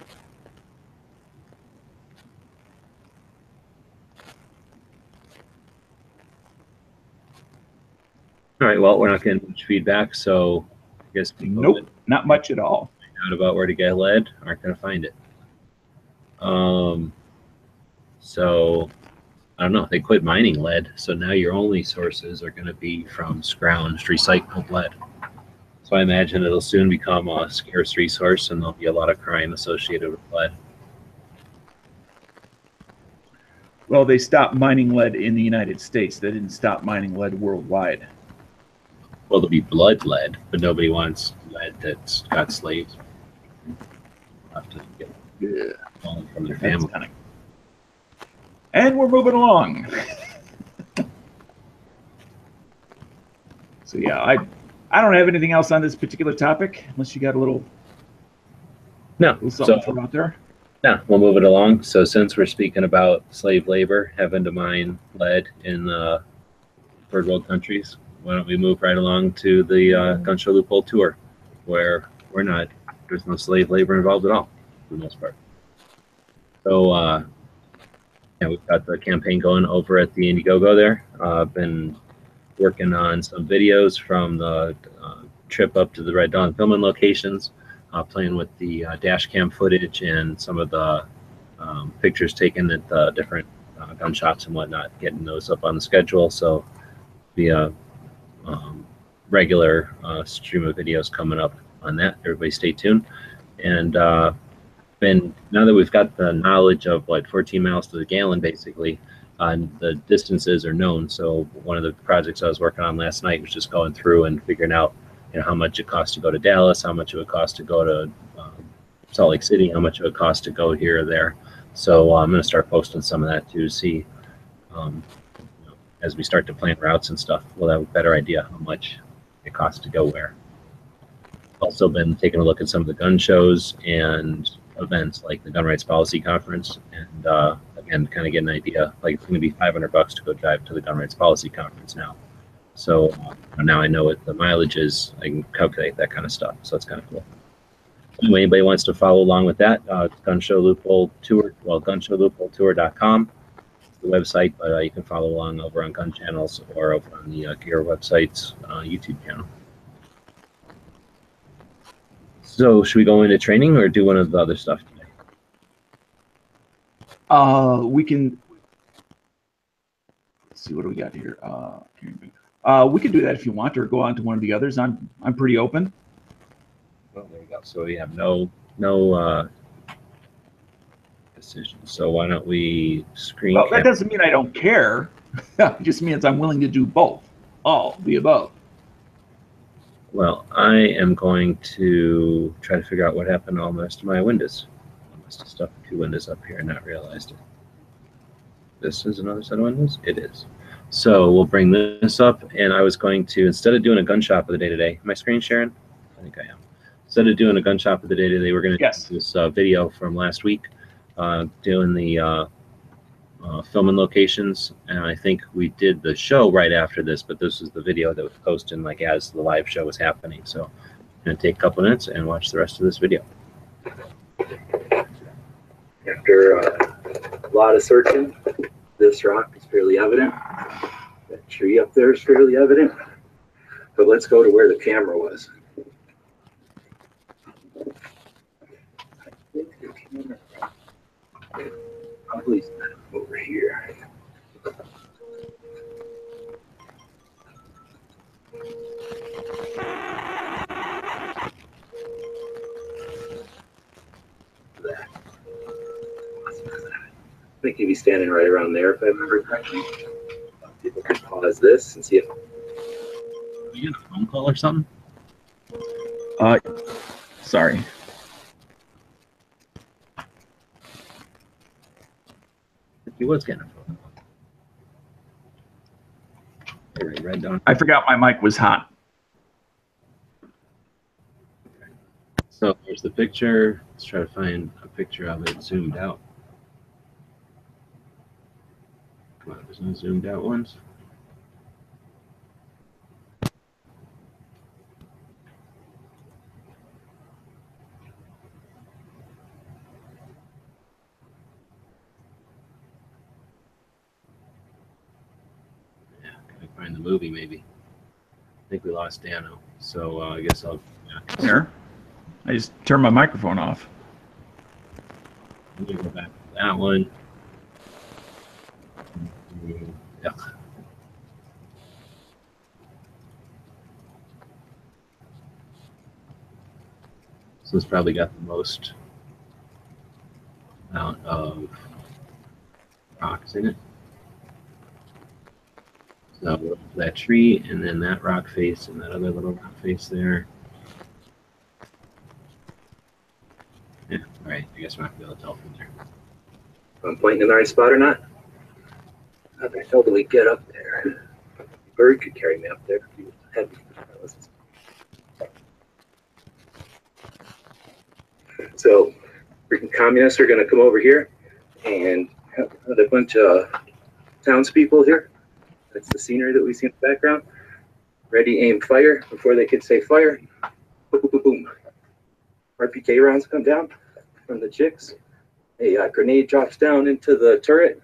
All right. Well, we're not getting much feedback, so I guess people Nope, not much at all. that find out about where to get lead aren't going to find it. So I don't know. They quit mining lead, so now your only sources are going to be from scrounged, recycled lead. So I imagine it'll soon become a scarce resource, and there'll be a lot of crime associated with lead. Well, they stopped mining lead in the United States. They didn't stop mining lead worldwide. Well, there'll be blood lead, but nobody wants lead that's got slaves. Have to get fallen from their family. And we're moving along. So yeah, I don't have anything else on this particular topic, unless you got a little No, something so to throw out there. yeah, we'll move it along. So since we're speaking about slave labor having to mine lead in third world countries, why don't we move right along to the Gunshow Loophole tour, where there's no slave labor involved at all, for the most part. So yeah, we've got the campaign going over at the Indiegogo there. Been working on some videos from the trip up to the Red Dawn filming locations, playing with the dash cam footage and some of the pictures taken at the different gunshots and whatnot, getting those up on the schedule. So be a regular stream of videos coming up on that. Everybody stay tuned. And now that we've got the knowledge of what 14 miles to the gallon, basically, the distances are known. So one of the projects I was working on last night was just going through and figuring out, you know, how much it costs to go to Dallas, how much it would cost to go to Salt Lake City, how much it would cost to go here or there. So I'm going to start posting some of that to see, you know, as we start to plan routes and stuff, we'll have a better idea how much it costs to go where. Also been taking a look at some of the gun shows and events like the Gun Rights Policy Conference, and again, kind of get an idea. Like, it's going to be $500 to go drive to the Gun Rights Policy Conference now. So now I know what the mileage is. I can calculate that kind of stuff. So it's kind of cool. Anyway, anybody wants to follow along with that, Gunshow Loophole Tour, well, GunshowLoopholeTour.com is the website, but you can follow along over on Gun Channels or over on the Gear website's YouTube channel. So should we go into training or do one of the other stuff today? We can, let's see, what do we got here? We could do that if you want, or go on to one of the others. I'm pretty open. Well, there you go. So we have no decisions. So why don't we screen? Well, that doesn't mean I don't care. It just means I'm willing to do both, all the above. Well, I am going to try to figure out what happened to all the rest of my windows. I must have stuck 2 windows up here and not realized it. This is another set of windows? It is. So we'll bring this up, and I was going to, instead of doing a gun shop of the day today, am I screen sharing? I think I am. Instead of doing a gun shop of the day today, we're going to do this video from last week, doing the filming locations, and I think we did the show right after this, but this is the video that was posted like as the live show was happening. So I'm going to take a couple minutes and watch the rest of this video. After lot of searching. This rock is fairly evident. That tree up there is fairly evident. But let's go to where the camera was. I think the camera probably over here. I think he'd be standing right around there if I remember correctly. People can pause this and see if. Are you getting a phone call or something? Sorry. He was getting a phone call. Red Dawn. I forgot my mic was hot. So here's the picture. Let's try to find a picture of it zoomed out. Come on, there's no zoomed out ones. Yeah, can I find the movie maybe? I think we lost Dano, so I guess I'll. Yeah. Here. I just turned my microphone off. Let me go back to that one. Yeah. So it's probably got the most amount of rocks in it. So that tree, and then that rock face, and that other little rock face there. Yeah, all right. I guess we're not going to be able to tell from there. I'm pointing in the right spot or not? How the hell do we get up there? A bird could carry me up there. He was heavy. So, freaking communists are going to come over here and have a bunch of townspeople here. That's the scenery that we see in the background. Ready, aim, fire. Before they could say fire, boom, boom, boom, boom. RPK rounds come down from the chicks. A grenade drops down into the turret,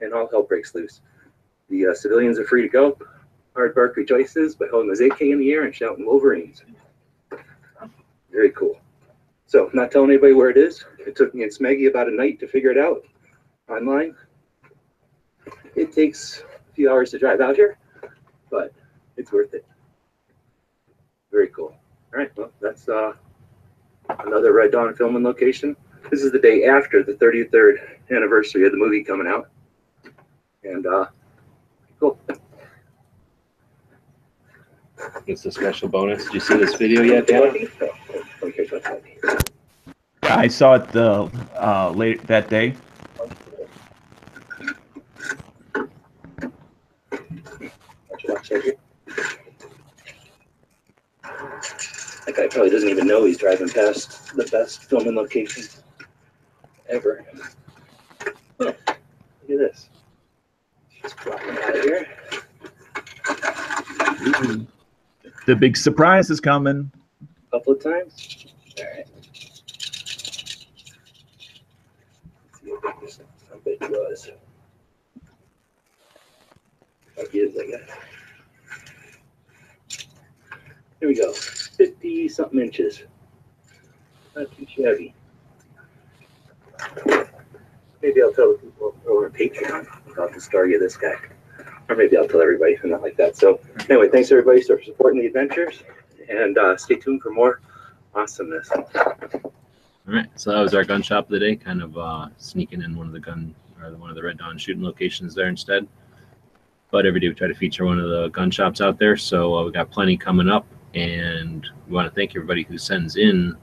and all hell breaks loose. The civilians are free to go. Aardvark rejoices by holding his AK in the air and shouting Wolverines. Very cool. So, not telling anybody where it is. It took me and Smeggy about a night to figure it out online. It takes a few hours to drive out here, but it's worth it. Very cool. All right, well, that's another Red Dawn filming location. This is the day after the 33rd anniversary of the movie coming out. And cool. It's a special bonus. Did you see this video yet, Dan? Yeah, I saw it late that day. That guy probably doesn't even know he's driving past the best filming locations ever. Oh, look at this. Just dropping out of here. Ooh. The big surprise is coming. A couple of times. All right. Let's see how big it was. How big is I guess. Here we go. 50-something inches. Not too shabby. Maybe I'll tell the people over on Patreon about the story of this guy. Or maybe I'll tell everybody, not like that. So anyway, thanks everybody for supporting the adventures. And stay tuned for more awesomeness. All right, so that was our gun shop of the day, kind of sneaking in one of the Red Dawn shooting locations there instead. But every day we try to feature one of the gun shops out there. So we got plenty coming up. And we want to thank everybody who sends in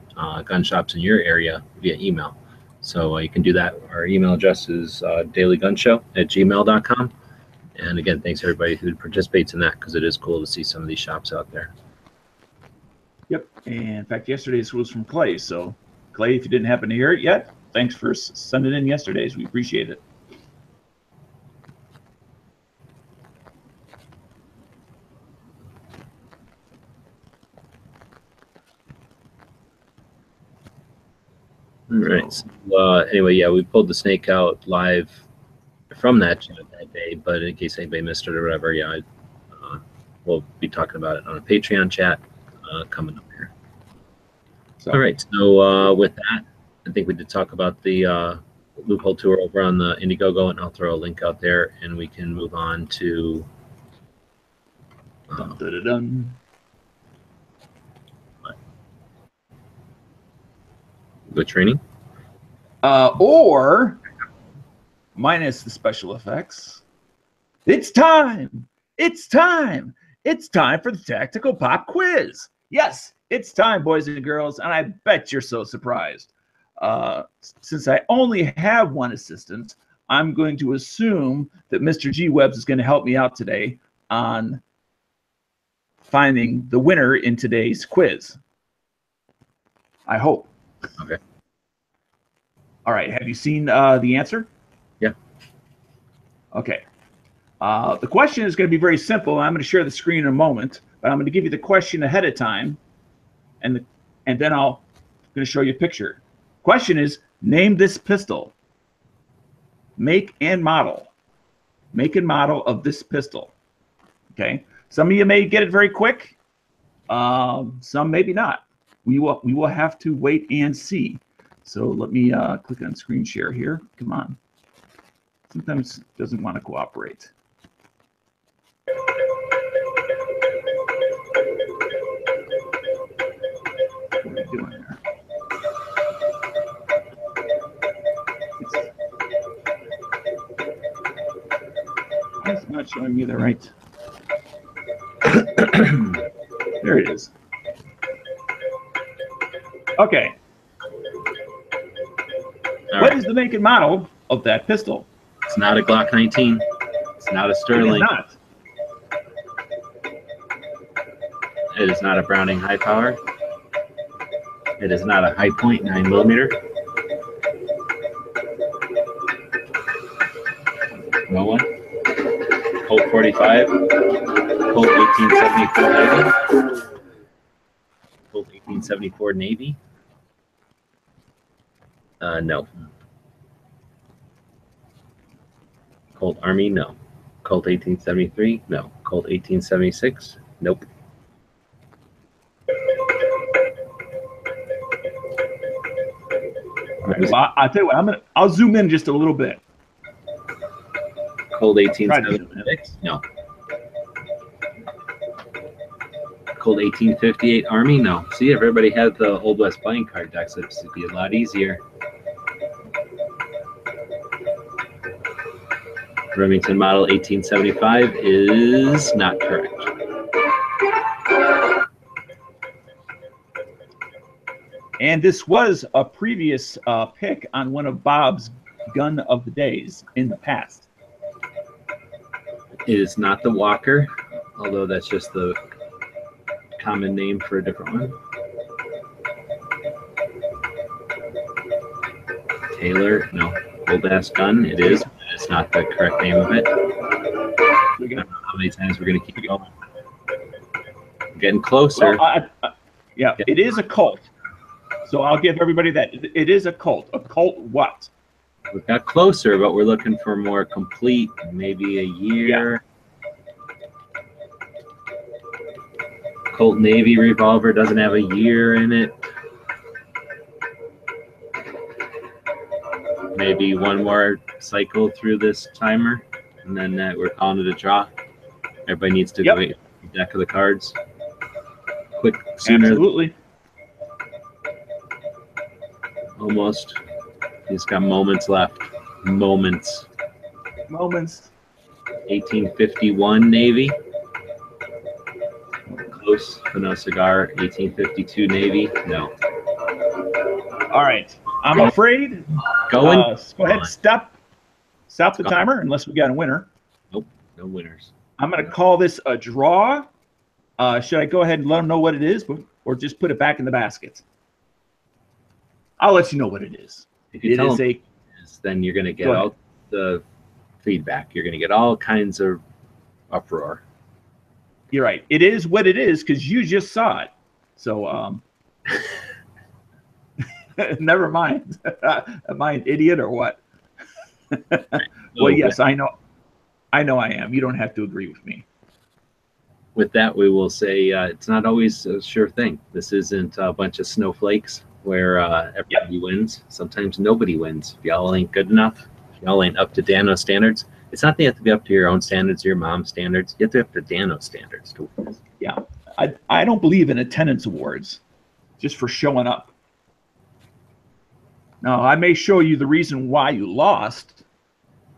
gun shops in your area via email. So you can do that. Our email address is dailygunshow@gmail.com. And again, thanks everybody who participates in that, because it is cool to see some of these shops out there. Yep. And in fact, yesterday's was from Clay. So Clay, if you didn't happen to hear it yet, thanks for sending in yesterday's. We appreciate it. All right. So, anyway, yeah, we pulled the snake out live from that chat that day, but in case anybody missed it or whatever, yeah, we'll be talking about it on a Patreon chat coming up here. So, all right. So with that, I think we did talk about the Loophole tour over on the Indiegogo, and I'll throw a link out there, and we can move on to dun, dun, dun, dun. the training. Or minus the special effects. It's time. It's time. It's time for the Tactical Pop Quiz. Yes, it's time, boys and girls, and I bet you're so surprised. Since I only have one assistant, I'm going to assume that Mr. G. Webbs is going to help me out today on finding the winner in today's quiz. I hope. Okay. All right. Have you seen the answer? Yeah. Okay. The question is going to be very simple. I'm going to share the screen in a moment, but I'm going to give you the question ahead of time, and then I'm going to show you a picture. Question is, name this pistol. Make and model. Make and model of this pistol. Okay. Some of you may get it very quick. Some maybe not. We will have to wait and see. So let me click on screen share here. Come on. Sometimes it doesn't want to cooperate. What are you doing there? Why is it not showing me the right? There it is. Okay. What is the make and model of that pistol? It's not a Glock 19. It's not a Sterling. It is not. It is not a Browning high power. It is not a high point 9mm. No one. Colt 45. Colt 1874 Navy. Colt 1874 Navy. No. Colt Army, no. Colt 1873, no. Colt 1876, nope. Well, I'll tell you what, I'll zoom in just a little bit. Colt 1876, no. Colt 1858 Army, no. See, if everybody had the Old West playing card decks, it'd be a lot easier. Remington model 1875 is not correct. And this was a previous pick on one of Bob's gun of the days in the past. It is not the Walker, although that's just the common name for a different one. Taylor, no. Old ass gun, it is. It's not the correct name of it. I don't know how many times we're going to keep going. We're getting closer. Well, yeah, it is a Colt. So I'll give everybody that. It is a Colt. A Colt what? We got closer, but we're looking for more complete, maybe a year. Yeah. Colt Navy revolver doesn't have a year in it. Maybe one more cycle through this timer, and then we're calling it a draw. Everybody needs to wait for the deck of the cards. Quick, sooner. Absolutely. Almost. He's got moments left. Moments. 1851 Navy. Close, but no cigar. 1852 Navy. No. All right. I'm afraid. Go ahead. Stop the timer unless we got a winner. Nope. No winners. I'm going to call this a draw. Should I go ahead and let them know what it is, or just put it back in the basket? I'll let you know what it is. If you tell them then you're going to get all the feedback. You're going to get all kinds of uproar. You're right. It is what it is because you just saw it. So, Never mind. Am I an idiot or what? Well, So yes, I know. I know I am. You don't have to agree with me. with that, we will say it's not always a sure thing. This isn't a bunch of snowflakes where everybody wins. Sometimes nobody wins. If y'all ain't good enough, if y'all ain't up to Dano standards, it's not that you have to be up to your own standards, your mom's standards. You have to be up to Dano standards to win. Yeah. I don't believe in attendance awards just for showing up. Now, I may show you the reason why you lost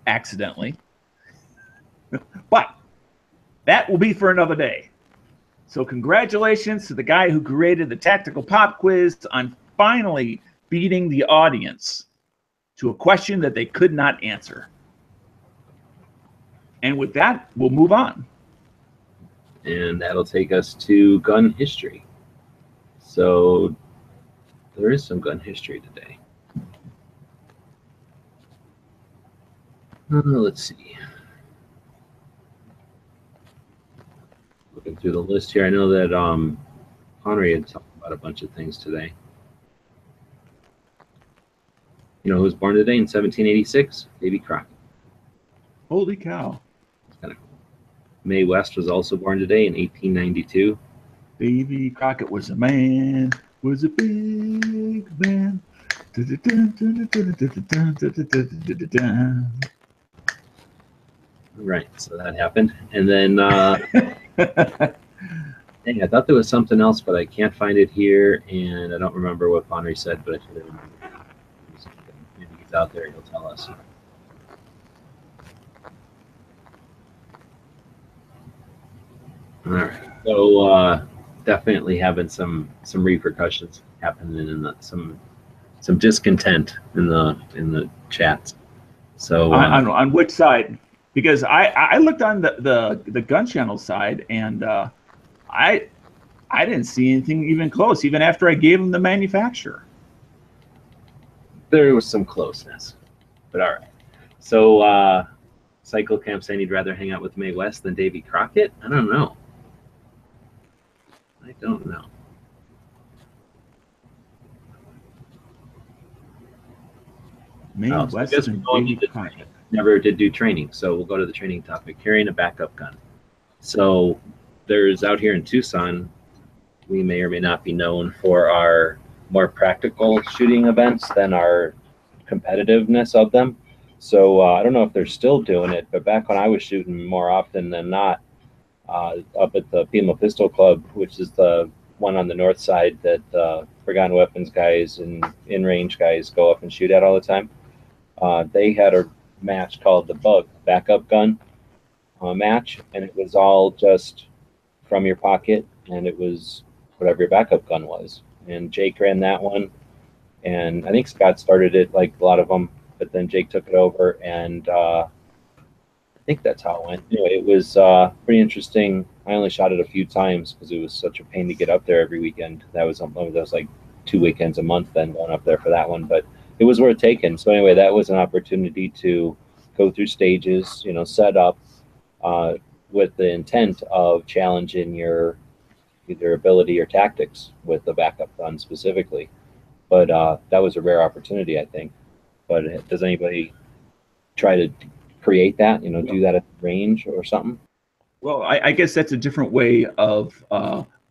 accidentally, but that will be for another day. So congratulations to the guy who created the tactical pop quiz on finally beating the audience to a question that they could not answer. And with that, we'll move on. And that'll take us to gun history. So there is some gun history today. Let's see. Looking through the list here, I know that Henry had talked about a bunch of things today. You know who was born today in 1786? Davy Crockett. Holy cow. It's kind of cool. Mae West was also born today in 1892. Davy Crockett was a man, was a big man. Right, so that happened. And then, dang, I thought there was something else, but I can't find it here, and I don't remember what Henry said, but I should have remembered. Maybe he's out there, he'll tell us. All right, so definitely having some repercussions happening in some discontent in the chats. So on which side? Because I looked on the gun channel side, and I didn't see anything even close, even after I gave them the manufacturer. There was some closeness, but all right. So Cycle Camp saying he'd rather hang out with Mae West than Davy Crockett. I don't know. I don't know. Mae So I West guess and we're going Davy into Crockett. never did do training, so we'll go to the training topic. Carrying a backup gun. So there's out here in Tucson, we may or may not be known for our more practical shooting events than our competitiveness of them. So I don't know if they're still doing it, but back when I was shooting more often than not, up at the Pima Pistol Club, which is the one on the north side that Forgotten Weapons guys and in-range guys go up and shoot at all the time, they had a match called the Bug backup gun match, and it was all just from your pocket, and it was whatever your backup gun was. And Jake ran that one, and I think Scott started it like a lot of them, but then Jake took it over, and I think that's how it went. Anyway, it was pretty interesting. I only shot it a few times because it was such a pain to get up there every weekend. That was like 2 weekends a month then going up there for that one, but it was worth taking. So anyway, that was an opportunity to go through stages, you know, set up with the intent of challenging your either ability or tactics with the backup gun specifically. But that was a rare opportunity, I think. But does anybody try to create that, you know, do that at the range or something? Well, I guess that's a different way of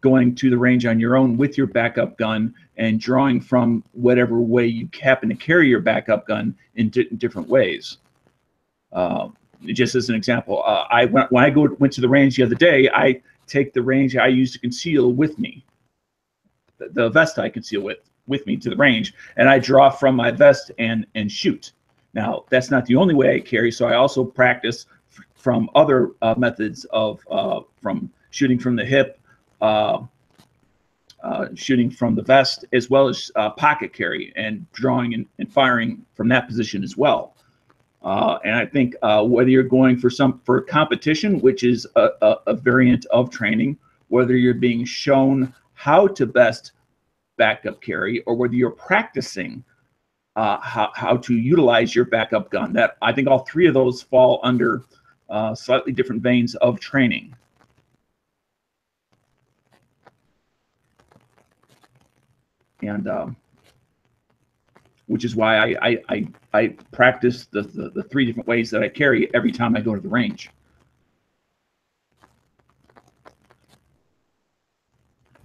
going to the range on your own with your backup gun and drawing from whatever way you happen to carry your backup gun in different ways. Just as an example, when I went to the range the other day, I take the range I use to conceal with me, the vest I conceal with me to the range, and I draw from my vest and shoot. Now, that's not the only way I carry, so I also practice from other methods of from shooting from the hip, shooting from the vest, as well as pocket carry and drawing and firing from that position as well. And I think whether you're going for competition, which is a variant of training, whether you're being shown how to best backup carry, or whether you're practicing how to utilize your backup gun, that I think all three of those fall under slightly different veins of training. And which is why I practice the 3 different ways that I carry every time I go to the range.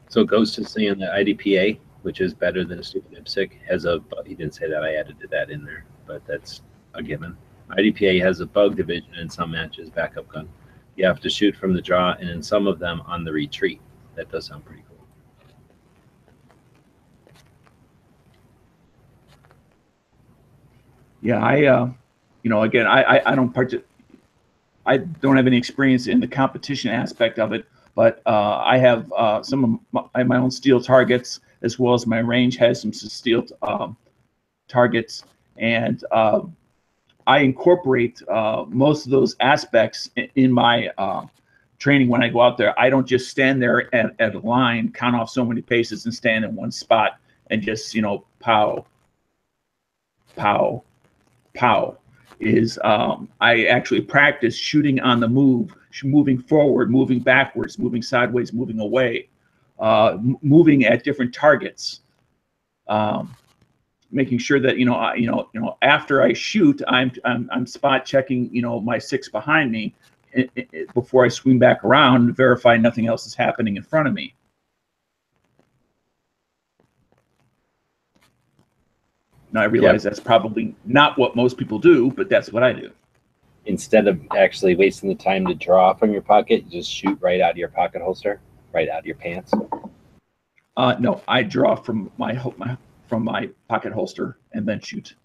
So Ghost is saying that IDPA, which is better than a stupid IPSC, has a, he didn't say that, I added that in there, but that's a given. IDPA has a bug division in some matches, backup gun. You have to shoot from the draw, and in some of them on the retreat. That does sound pretty cool. Yeah, you know, again, I don't have any experience in the competition aspect of it, but I have I have my own steel targets, as well as my range has some steel targets, and I incorporate most of those aspects in my training when I go out there. I don't just stand there at a line, count off so many paces, and stand in one spot and just, you know, pow, pow, pow. I actually practice shooting on the move, moving forward, moving backwards, moving sideways, moving away, moving at different targets, making sure that after I shoot, I'm spot checking, you know, my 6 behind me before I swing back around and verify nothing else is happening in front of me. Now I realize that's probably not what most people do, but that's what I do. Instead of actually wasting the time to draw from your pocket, you just shoot right out of your pocket holster, right out of your pants. No, I draw from my pocket holster and then shoot.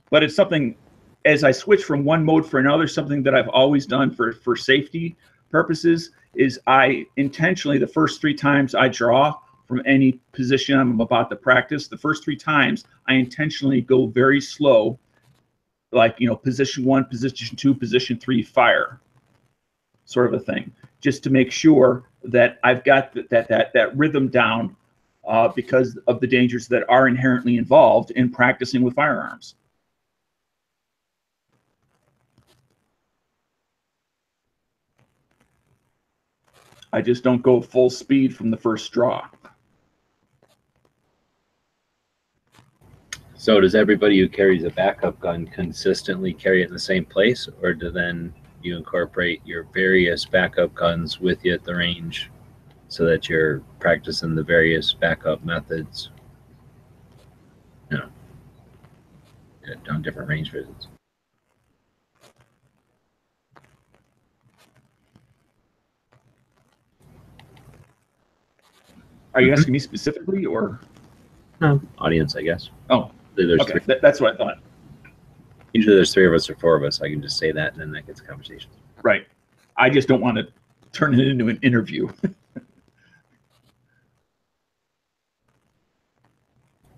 But it's something, as I switch from one mode for another, something that I've always done for safety purposes is I intentionally, the first 3 times I draw from any position I'm about to practice, the first 3 times I intentionally go very slow, like, you know, position 1, position 2, position 3, fire, sort of a thing, just to make sure that I've got that rhythm down, because of the dangers that are inherently involved in practicing with firearms. I just don't go full speed from the first draw. So does everybody who carries a backup gun consistently carry it in the same place, or do then you incorporate your various backup guns with you at the range so that you're practicing the various backup methods, you know, on different range visits? Are you asking me specifically, or? No, audience, I guess. Oh, there's okay. 3. That's what I thought. Usually there's 3 of us or 4 of us. I can just say that, and then that gets a conversation. Right. I just don't want to turn it into an interview.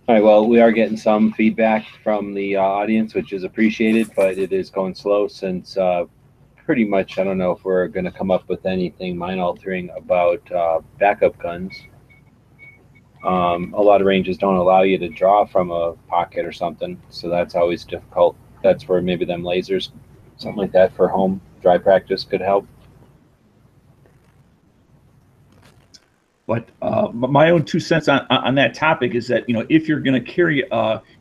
All right, well, we are getting some feedback from the audience, which is appreciated, but it is going slow since pretty much, I don't know if we're going to come up with anything mind-altering about backup guns. A lot of ranges don't allow you to draw from a pocket or something, so that's always difficult. That's where maybe them lasers, something like that for home dry practice could help. But my own 2 cents on that topic is that, you know, if you're going to carry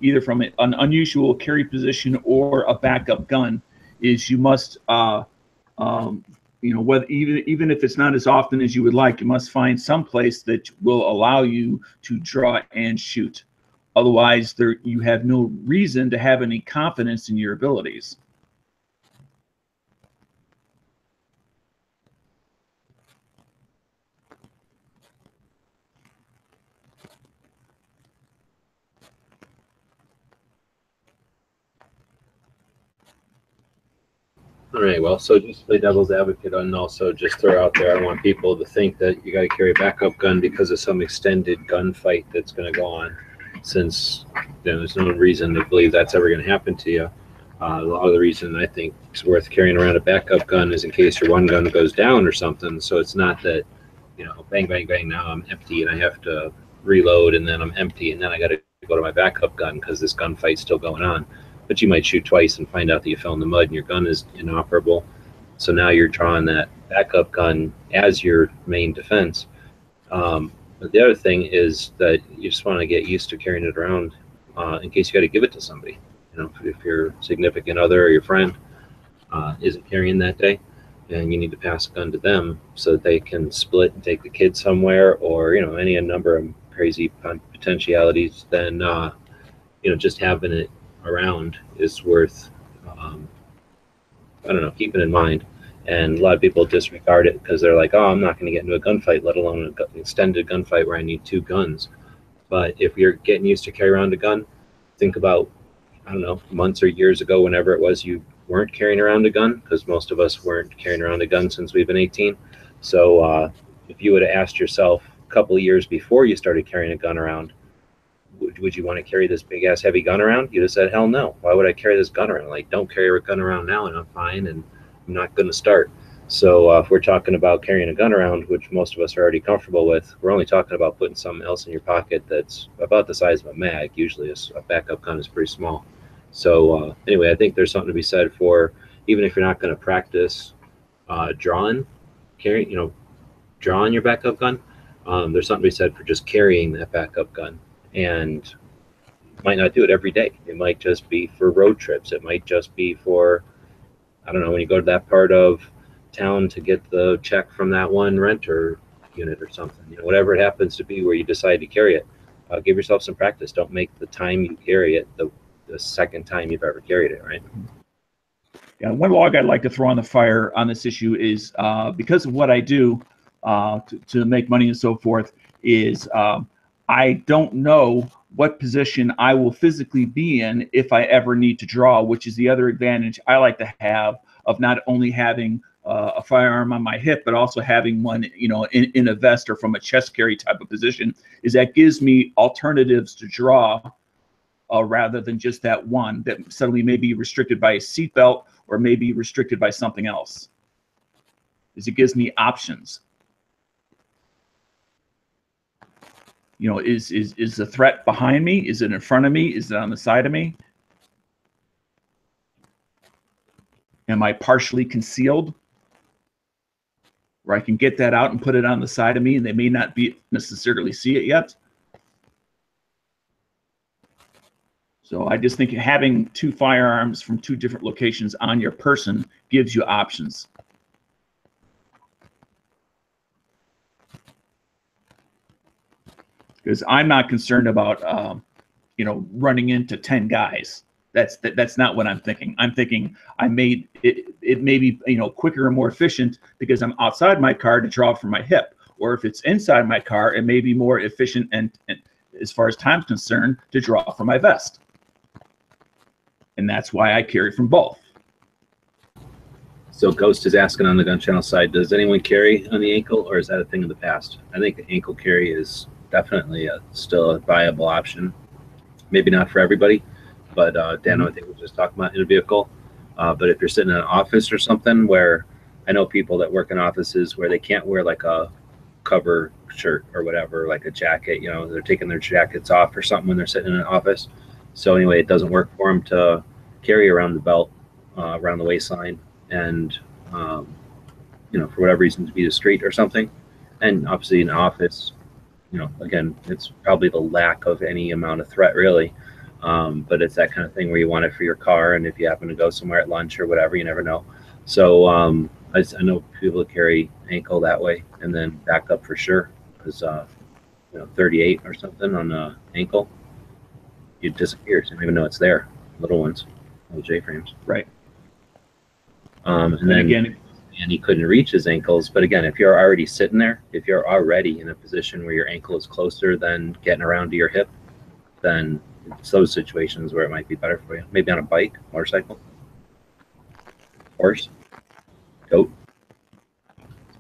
either from an unusual carry position or a backup gun, is you must, you know, whether even if it's not as often as you would like, you must find some place that will allow you to draw and shoot. Otherwise, you have no reason to have any confidence in your abilities. All right, well, so just to play devil's advocate, and also just throw out there, I want people to think that you got to carry a backup gun because of some extended gunfight that's going to go on, since there's no reason to believe that's ever going to happen to you. A lot of the reason I think it's worth carrying around a backup gun is in case your one gun goes down or something. So it's not that, you know, bang, bang, bang, now I'm empty and I have to reload, and then I'm empty and then I got to go to my backup gun because this gunfight's still going on. But you might shoot twice and find out that you fell in the mud and your gun is inoperable. So now you're drawing that backup gun as your main defense. But the other thing is that you just want to get used to carrying it around in case you got to give it to somebody. You know, if your significant other or your friend isn't carrying that day, and you need to pass a gun to them so that they can split and take the kids somewhere, or any number of crazy potentialities, then just having it around is worth I don't know, keeping in mind. And a lot of people disregard it because they're like, oh, I'm not going to get into a gunfight, let alone an extended gunfight where I need 2 guns. But if you're getting used to carry around a gun, think about, I don't know, months or years ago, whenever it was you weren't carrying around a gun, because most of us weren't carrying around a gun since we've been 18. So if you would have asked yourself a couple of years before you started carrying a gun around, would you want to carry this big ass heavy gun around? You'd have said, hell no. Why would I carry this gun around? Like, don't carry a gun around now and I'm fine and I'm not going to start. So if we're talking about carrying a gun around, which most of us are already comfortable with, we're only talking about putting something else in your pocket that's about the size of a mag. Usually a backup gun is pretty small. So anyway, I think there's something to be said for, even if you're not going to practice drawing your backup gun, there's something to be said for just carrying that backup gun. And you might not do it every day. It might just be for road trips. It might just be for, I don't know, when you go to that part of town to get the check from that one renter unit or something, whatever it happens to be where you decide to carry it. Give yourself some practice. Don't make the time you carry it the second time you've ever carried it, right? Yeah, one log I'd like to throw on the fire on this issue is because of what I do to make money and so forth is I don't know what position I will physically be in if I ever need to draw, which is the other advantage I like to have of not only having a firearm on my hip, but also having one, in a vest or from a chest carry type of position, is that gives me alternatives to draw rather than just that one that suddenly may be restricted by a seatbelt or may be restricted by something else. Is it gives me options. Is the threat behind me? Is it in front of me? Is it on the side of me? Am I partially concealed? Where I can get that out and put it on the side of me and they may not be necessarily see it yet. So I just think having 2 firearms from 2 different locations on your person gives you options. Because I'm not concerned about, running into 10 guys. That's not what I'm thinking. I'm thinking it may be, quicker and more efficient because I'm outside my car to draw from my hip. Or if it's inside my car, it may be more efficient and as far as time's concerned to draw from my vest. And that's why I carry from both. So Ghost is asking on the gun channel side, does anyone carry on the ankle, or is that a thing of the past? I think the ankle carry is definitely still a viable option. Maybe not for everybody, but Dan, I think we were just talking about in a vehicle. But if you're sitting in an office or something, where I know people that work in offices where they can't wear like a cover shirt or whatever, like a jacket, they're taking their jackets off or something when they're sitting in an office. So anyway, it doesn't work for them to carry around the belt, around the waistline, and for whatever reason to be discreet or something. And obviously in an office, again, it's probably the lack of any amount of threat really. But it's that kind of thing where you want it for your car, and if you happen to go somewhere at lunch or whatever, you never know. So I know people carry ankle that way, and then back up for sure, because 38 or something on the ankle, it disappears. You don't even know it's there. Little ones, little J-frames. Right. And then again, and he couldn't reach his ankles. But again, if you're already sitting there, if you're already in a position where your ankle is closer than getting around to your hip, then it's those situations where it might be better for you. Maybe on a bike, motorcycle, horse, goat,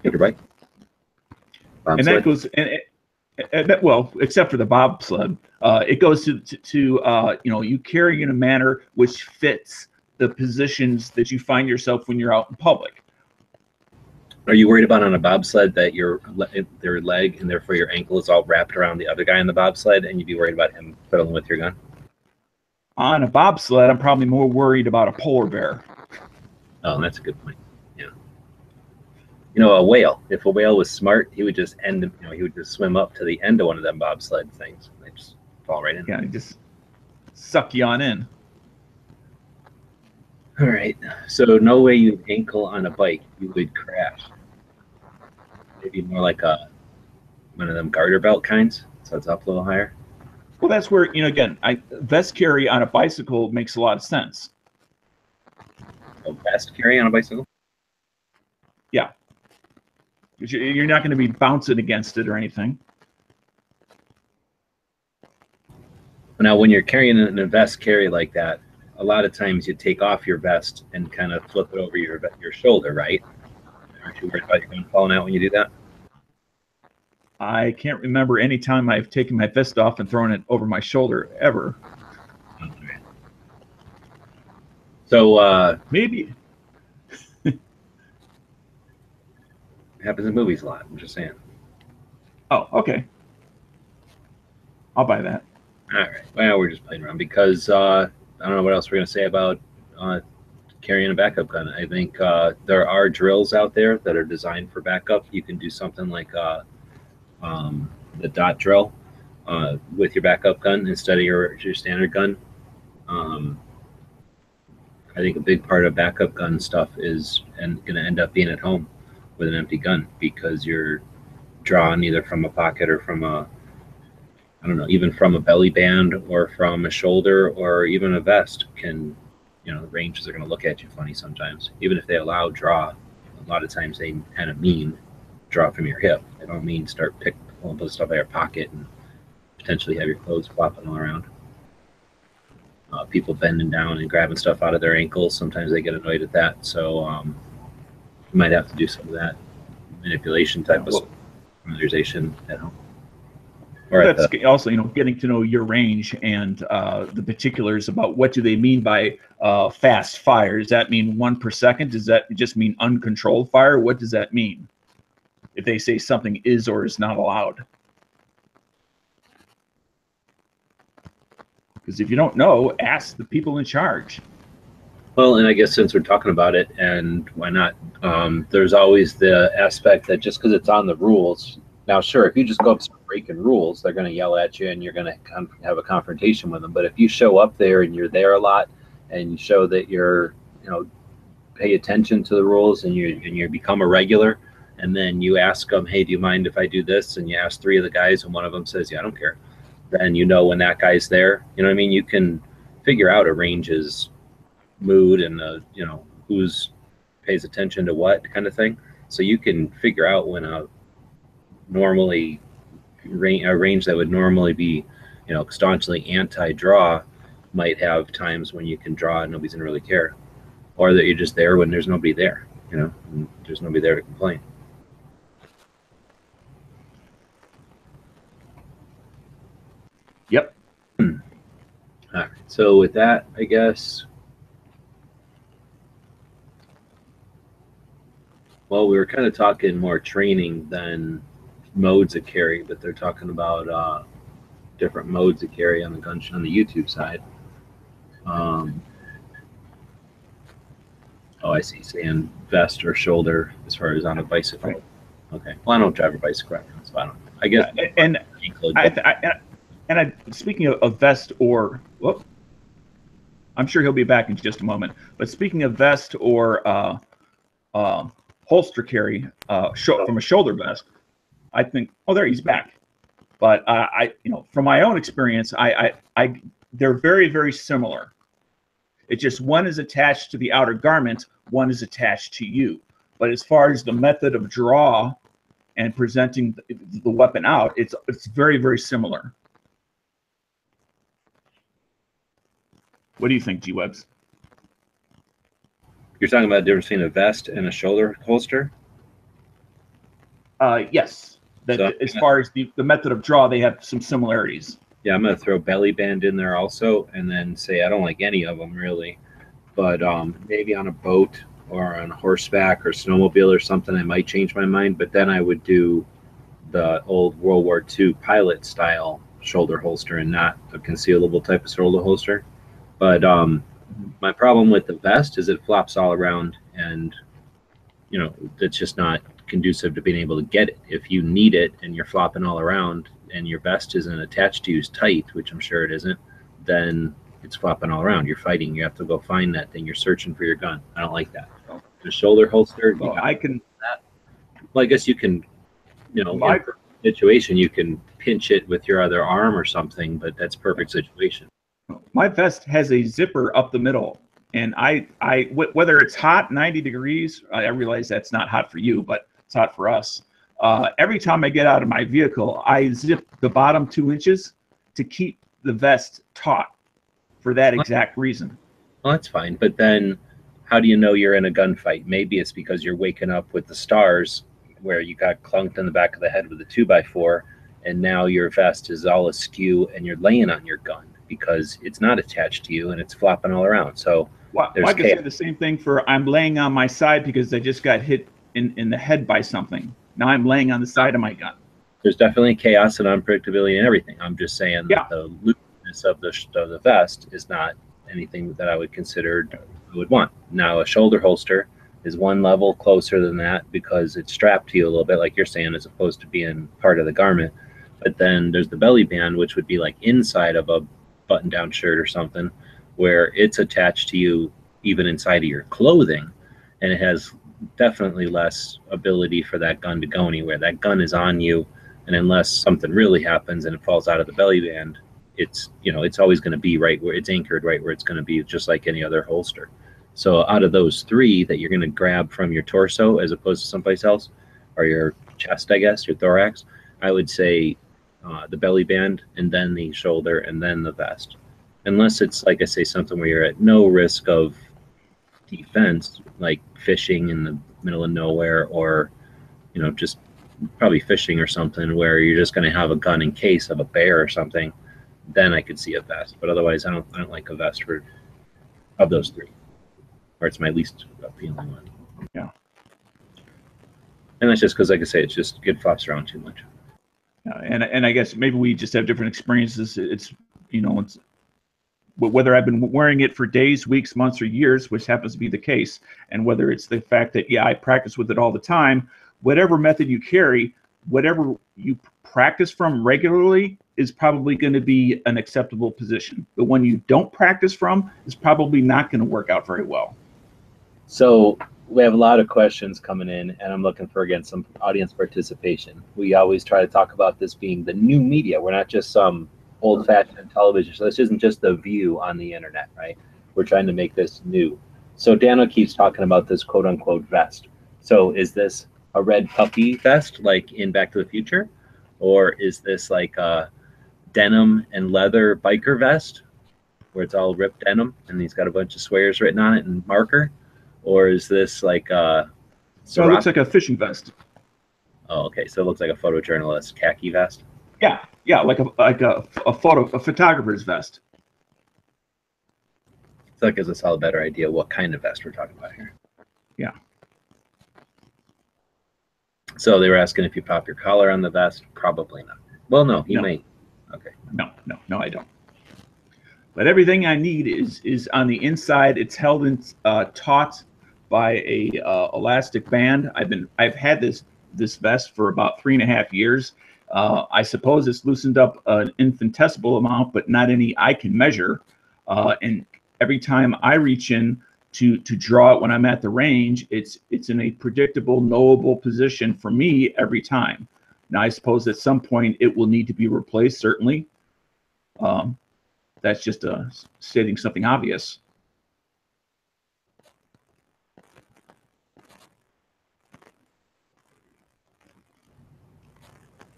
your bike. And that goes, well, except for the bobsled, it goes to you carry in a manner which fits the positions that you find yourself when you're out in public. Are you worried about on a bobsled that their leg and therefore your ankle is all wrapped around the other guy in the bobsled, and you'd be worried about him fiddling with your gun? On a bobsled, I'm probably more worried about a polar bear. Oh, that's a good point. Yeah. A whale. If a whale was smart, he would just he would just swim up to the end of one of them bobsled things. They just fall right in. Yeah, suck you on in. All right. So no way you'd ankle on a bike. You would crash. Maybe more like one of them garter belt kinds, so it's up a little higher. Well, that's where, again, vest carry on a bicycle makes a lot of sense. A vest carry on a bicycle? Yeah. You're not going to be bouncing against it or anything. Now, when you're carrying a vest carry like that, a lot of times you take off your vest and kind of flip it over your shoulder, right? Aren't you worried about your gun falling out when you do that? I can't remember any time I've taken my vest off and thrown it over my shoulder ever. Okay. So maybe it happens in movies a lot. I'm just saying. Oh, okay. I'll buy that. All right. Well, we're just playing around because I don't know what else we're going to say about carrying a backup gun. I think there are drills out there that are designed for backup. You can do something like the dot drill with your backup gun instead of your standard gun. I think a big part of backup gun stuff is going to end up being at home with an empty gun because you're drawing either from a pocket or from a, I don't know, even from a belly band or from a shoulder or even a vest can, ranges are going to look at you funny sometimes. Even if they allow draw, a lot of times they kind of mean draw from your hip. They don't mean start pulling the stuff out of your pocket and potentially have your clothes flopping all around. People bending down and grabbing stuff out of their ankles, sometimes they get annoyed at that. So you might have to do some of that manipulation type of familiarization at home. Or that's also, getting to know your range and the particulars about what do they mean by fast fire. Does that mean 1 per second? Does that just mean uncontrolled fire? What does that mean if they say something is or is not allowed? Because if you don't know, ask the people in charge. Well, and I guess since we're talking about it, and why not, there's always the aspect that just because it's on the rules. Now, sure, if you just go up and start breaking rules, they're going to yell at you and you're going to have a confrontation with them. But if you show up there and you're there a lot and you show that you're, pay attention to the rules and you become a regular, and then you ask them, hey, do you mind if I do this? And you ask 3 of the guys and one of them says, yeah, I don't care. Then when that guy's there, you can figure out a range's mood and, who's pays attention to what kind of thing. So you can figure out when a range that would normally be, staunchly anti-draw might have times when you can draw and nobody's gonna really care, or that you're just there when there's nobody there, and there's nobody there to complain. Yep. All right. So with that, I guess. Well, we were kind of talking more training than modes of carry, but they're talking about different modes of carry on the Gunshow on the YouTube side. Oh, I see. Saying vest or shoulder as far as on a bicycle. Right. Okay. Well, I don't drive a bicycle right now, so I don't know. I guess. Speaking of vest or, I'm sure he'll be back in just a moment. But speaking of vest or holster carry from a shoulder vest, I think, there he's back. But from my own experience, they're very, very similar. It's just one is attached to the outer garment, one is attached to you. But as far as the method of draw and presenting the weapon out, it's very, very similar. What do you think, G-Webs? You're talking about the difference between a vest and a shoulder holster? Yes. As far as the method of draw, they have some similarities. Yeah, I'm going to throw belly band in there also, and then say I don't like any of them really, but maybe on a boat or on horseback or snowmobile or something, I might change my mind. But then I would do the old World War II pilot style shoulder holster and not a concealable type of shoulder holster. But my problem with the vest is it flops all around, and that's just not conducive to being able to get it. If you need it and you're flopping all around and your vest isn't attached to you as tight, which I'm sure it isn't, then it's flopping all around. You're fighting. You have to go find that thing. You're searching for your gun. I don't like that. The shoulder holster. Well, I can. Well, I guess you can, in a situation, you can pinch it with your other arm or something, but that's perfect situation. My vest has a zipper up the middle, and whether it's hot 90 degrees, I realize that's not hot for you, but it's hot for us. Every time I get out of my vehicle, I zip the bottom 2 inches to keep the vest taut for that exact reason. Well, that's fine, but then how do you know you're in a gunfight? Maybe it's because you're waking up with the stars where you got clunked in the back of the head with a 2x4, and now your vest is all askew and you're laying on your gun because it's not attached to you and it's flopping all around. So I could say the same thing for I'm laying on my side because I just got hit in the head by something. Now I'm laying on the side of my gun. There's definitely chaos and unpredictability and everything. I'm just saying that the looseness of the vest is not anything that I would consider I would want. Now a shoulder holster is one level closer than that because it's strapped to you a little bit, like you're saying, as opposed to being part of the garment. But then there's the belly band, which would be like inside of a button-down shirt or something, where it's attached to you even inside of your clothing, and it has definitely less ability for that gun to go anywhere. That gun is on you, and unless something really happens and it falls out of the belly band, it's it's always going to be right where it's anchored, right where it's going to be, just like any other holster. So out of those 3 that you're going to grab from your torso as opposed to someplace else, or your chest, I guess, your thorax, I would say the belly band, and then the shoulder, and then the vest. Unless it's, like I say, something where you're at no risk of defense, like fishing in the middle of nowhere, or just probably fishing or something where you're just going to have a gun in case of a bear or something, then I could see a vest. But otherwise, I don't like a vest of those 3. Or it's my least appealing one. Yeah. And that's just because, like I say, it flops around too much. And I guess maybe we just have different experiences. It's whether I've been wearing it for days, weeks, months, or years, which happens to be the case, and whether it's the fact that I practice with it all the time. Whatever method you carry, whatever you practice from regularly is probably going to be an acceptable position. The one you don't practice from is probably not going to work out very well. So we have a lot of questions coming in, and I'm looking for, again, some audience participation. We always try to talk about this being the new media. We're not just some old-fashioned television. So this isn't just the view on the internet, right? We're trying to make this new. So Dano keeps talking about this quote-unquote vest. So is this a red puppy vest like in Back to the Future? Or is this like a denim and leather biker vest where it's all ripped denim and he's got a bunch of swears written on it and marker? Or is this like a... So it looks like a fishing vest. Oh, okay. So it looks like a photojournalist khaki vest? Yeah, like a photographer's vest. So that gives us all a better idea what kind of vest we're talking about here. Yeah. So they were asking if you pop your collar on the vest. Probably not. Well, no, you may. Okay. No, I don't. But everything I need is on the inside. It's held in taut by a elastic band. I've had this vest for about 3.5 years. I suppose it's loosened up an infinitesimal amount, but not any I can measure. And every time I reach in to draw it when I'm at the range, it's in a predictable, knowable position for me every time. Now, I suppose at some point it will need to be replaced, certainly. That's just stating something obvious.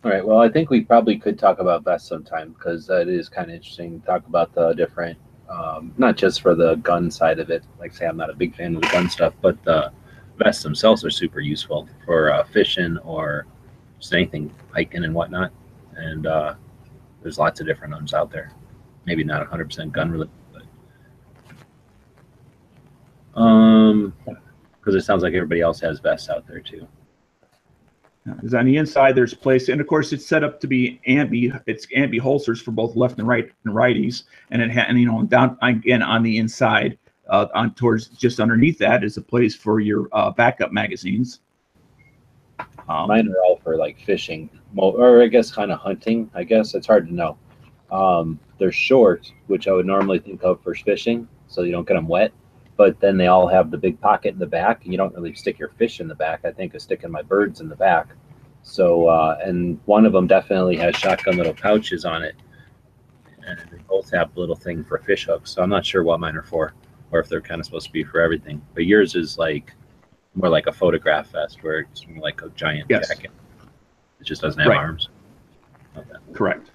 All right. Well, I think we probably could talk about vests sometime because it is kind of interesting to talk about the different, not just for the gun side of it. Like I say, I'm not a big fan of the gun stuff, but the vests themselves are super useful for fishing or just anything, hiking and whatnot. And there's lots of different ones out there. Maybe not 100% gun related, but because it sounds like everybody else has vests out there too. Because on the inside there's place, and of course it's set up to be ambi holsters for both left and right and righties, and down again on the inside, on towards just underneath that is a place for your backup magazines. Mine are all for like fishing, or I guess kind of hunting. I guess it's hard to know. They're short, which I would normally think of for fishing, so you don't get them wet. But then they all have the big pocket in the back, and you don't really stick your fish in the back. I think of sticking my birds in the back. So, and one of them definitely has shotgun little pouches on it, and they both have a little thing for fish hooks. So I'm not sure what mine are for, or if they're kind of supposed to be for everything. But yours is like more like a photograph vest, where it's more like a giant jacket. It just doesn't have arms. Okay. Correct.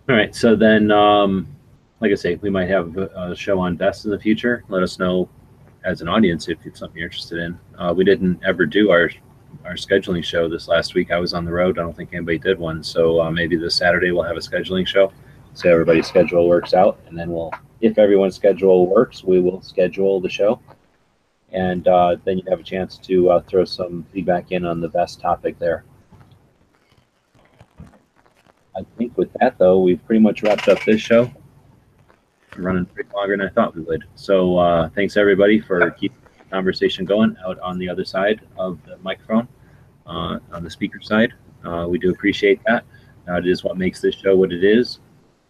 All right. So then, like I say, we might have a show on vests in the future. Let us know as an audience if it's something you're interested in. We didn't ever do our scheduling show this last week. I was on the road. I don't think anybody did one. So maybe this Saturday we'll have a scheduling show. So everybody's schedule works out. And then if everyone's schedule works, we will schedule the show. And then you have a chance to throw some feedback in on the vest topic there. I think with that, though, we've pretty much wrapped up this show. We're running pretty longer than I thought we would. So thanks, everybody, for keeping the conversation going out on the other side of the microphone, on the speaker side. We do appreciate that. It is what makes this show what it is.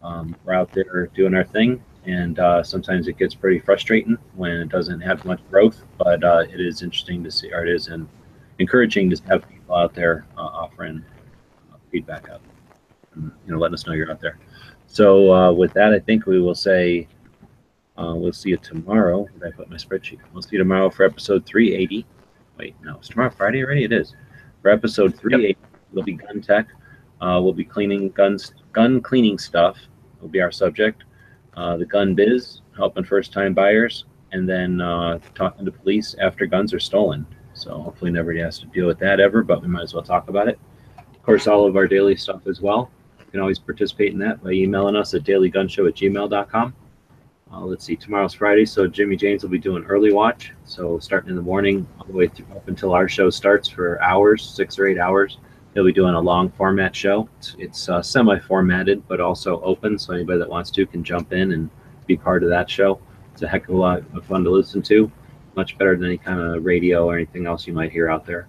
We're out there doing our thing, and sometimes it gets pretty frustrating when it doesn't have much growth, but it is interesting to see, or it is encouraging to have people out there offering feedback out. Letting us know you're out there. So with that, I think we will say we'll see you tomorrow. Where did I put my spreadsheet? We'll see you tomorrow for episode 380. Wait, no, it's tomorrow Friday already? It is. For episode 380, It'll be gun tech. We'll be cleaning gun cleaning stuff will be our subject. The gun biz, helping first-time buyers, and then talking to police after guns are stolen. So hopefully nobody has to deal with that ever, but we might as well talk about it. Of course, all of our daily stuff as well. You can always participate in that by emailing us at dailygunshow@gmail.com. Let's see, tomorrow's Friday, so Jimmy James will be doing early watch. So starting in the morning all the way through up until our show starts for hours, 6 or 8 hours. He'll be doing a long format show. It's semi-formatted, but also open, so anybody that wants to can jump in and be part of that show. It's a heck of a lot of fun to listen to. Much better than any kind of radio or anything else you might hear out there.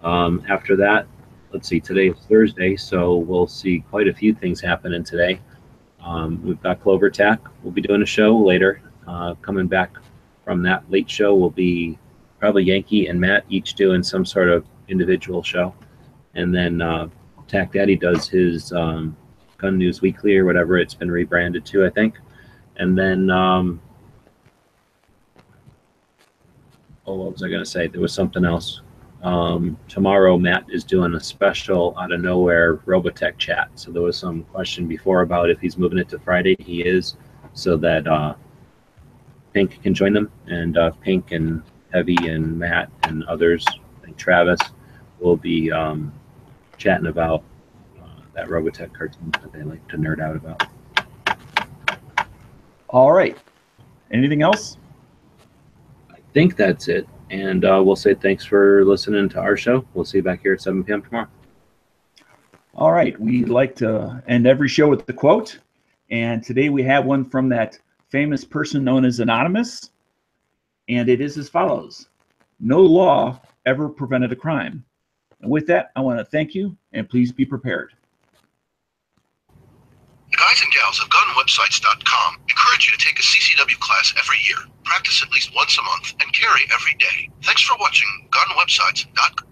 After that, let's see, today is Thursday, so we'll see quite a few things happening today. We've got Clover Tack. We'll be doing a show later. Coming back from that late show will be probably Yankee and Matt each doing some sort of individual show. And then Tack Daddy does his Gun News Weekly or whatever it's been rebranded to, I think. And then, what was I going to say? There was something else. Tomorrow, Matt is doing a special out of nowhere Robotech chat. So there was some question before about if he's moving it to Friday. He is, so that Pink can join them. And Pink and Heavy and Matt and others, like Travis, will be chatting about that Robotech cartoon that they like to nerd out about. All right. Anything else? I think that's it. And we'll say thanks for listening to our show. We'll see you back here at 7 p.m. tomorrow. All right. We like to end every show with the quote. And today we have one from that famous person known as Anonymous. And it is as follows. No law ever prevented a crime. And with that, I want to thank you, and please be prepared. The guys and gals of GunWebsites.com encourage you to take a CCW class every year, practice at least once a month, and carry every day. Thanks for watching GunWebsites.com.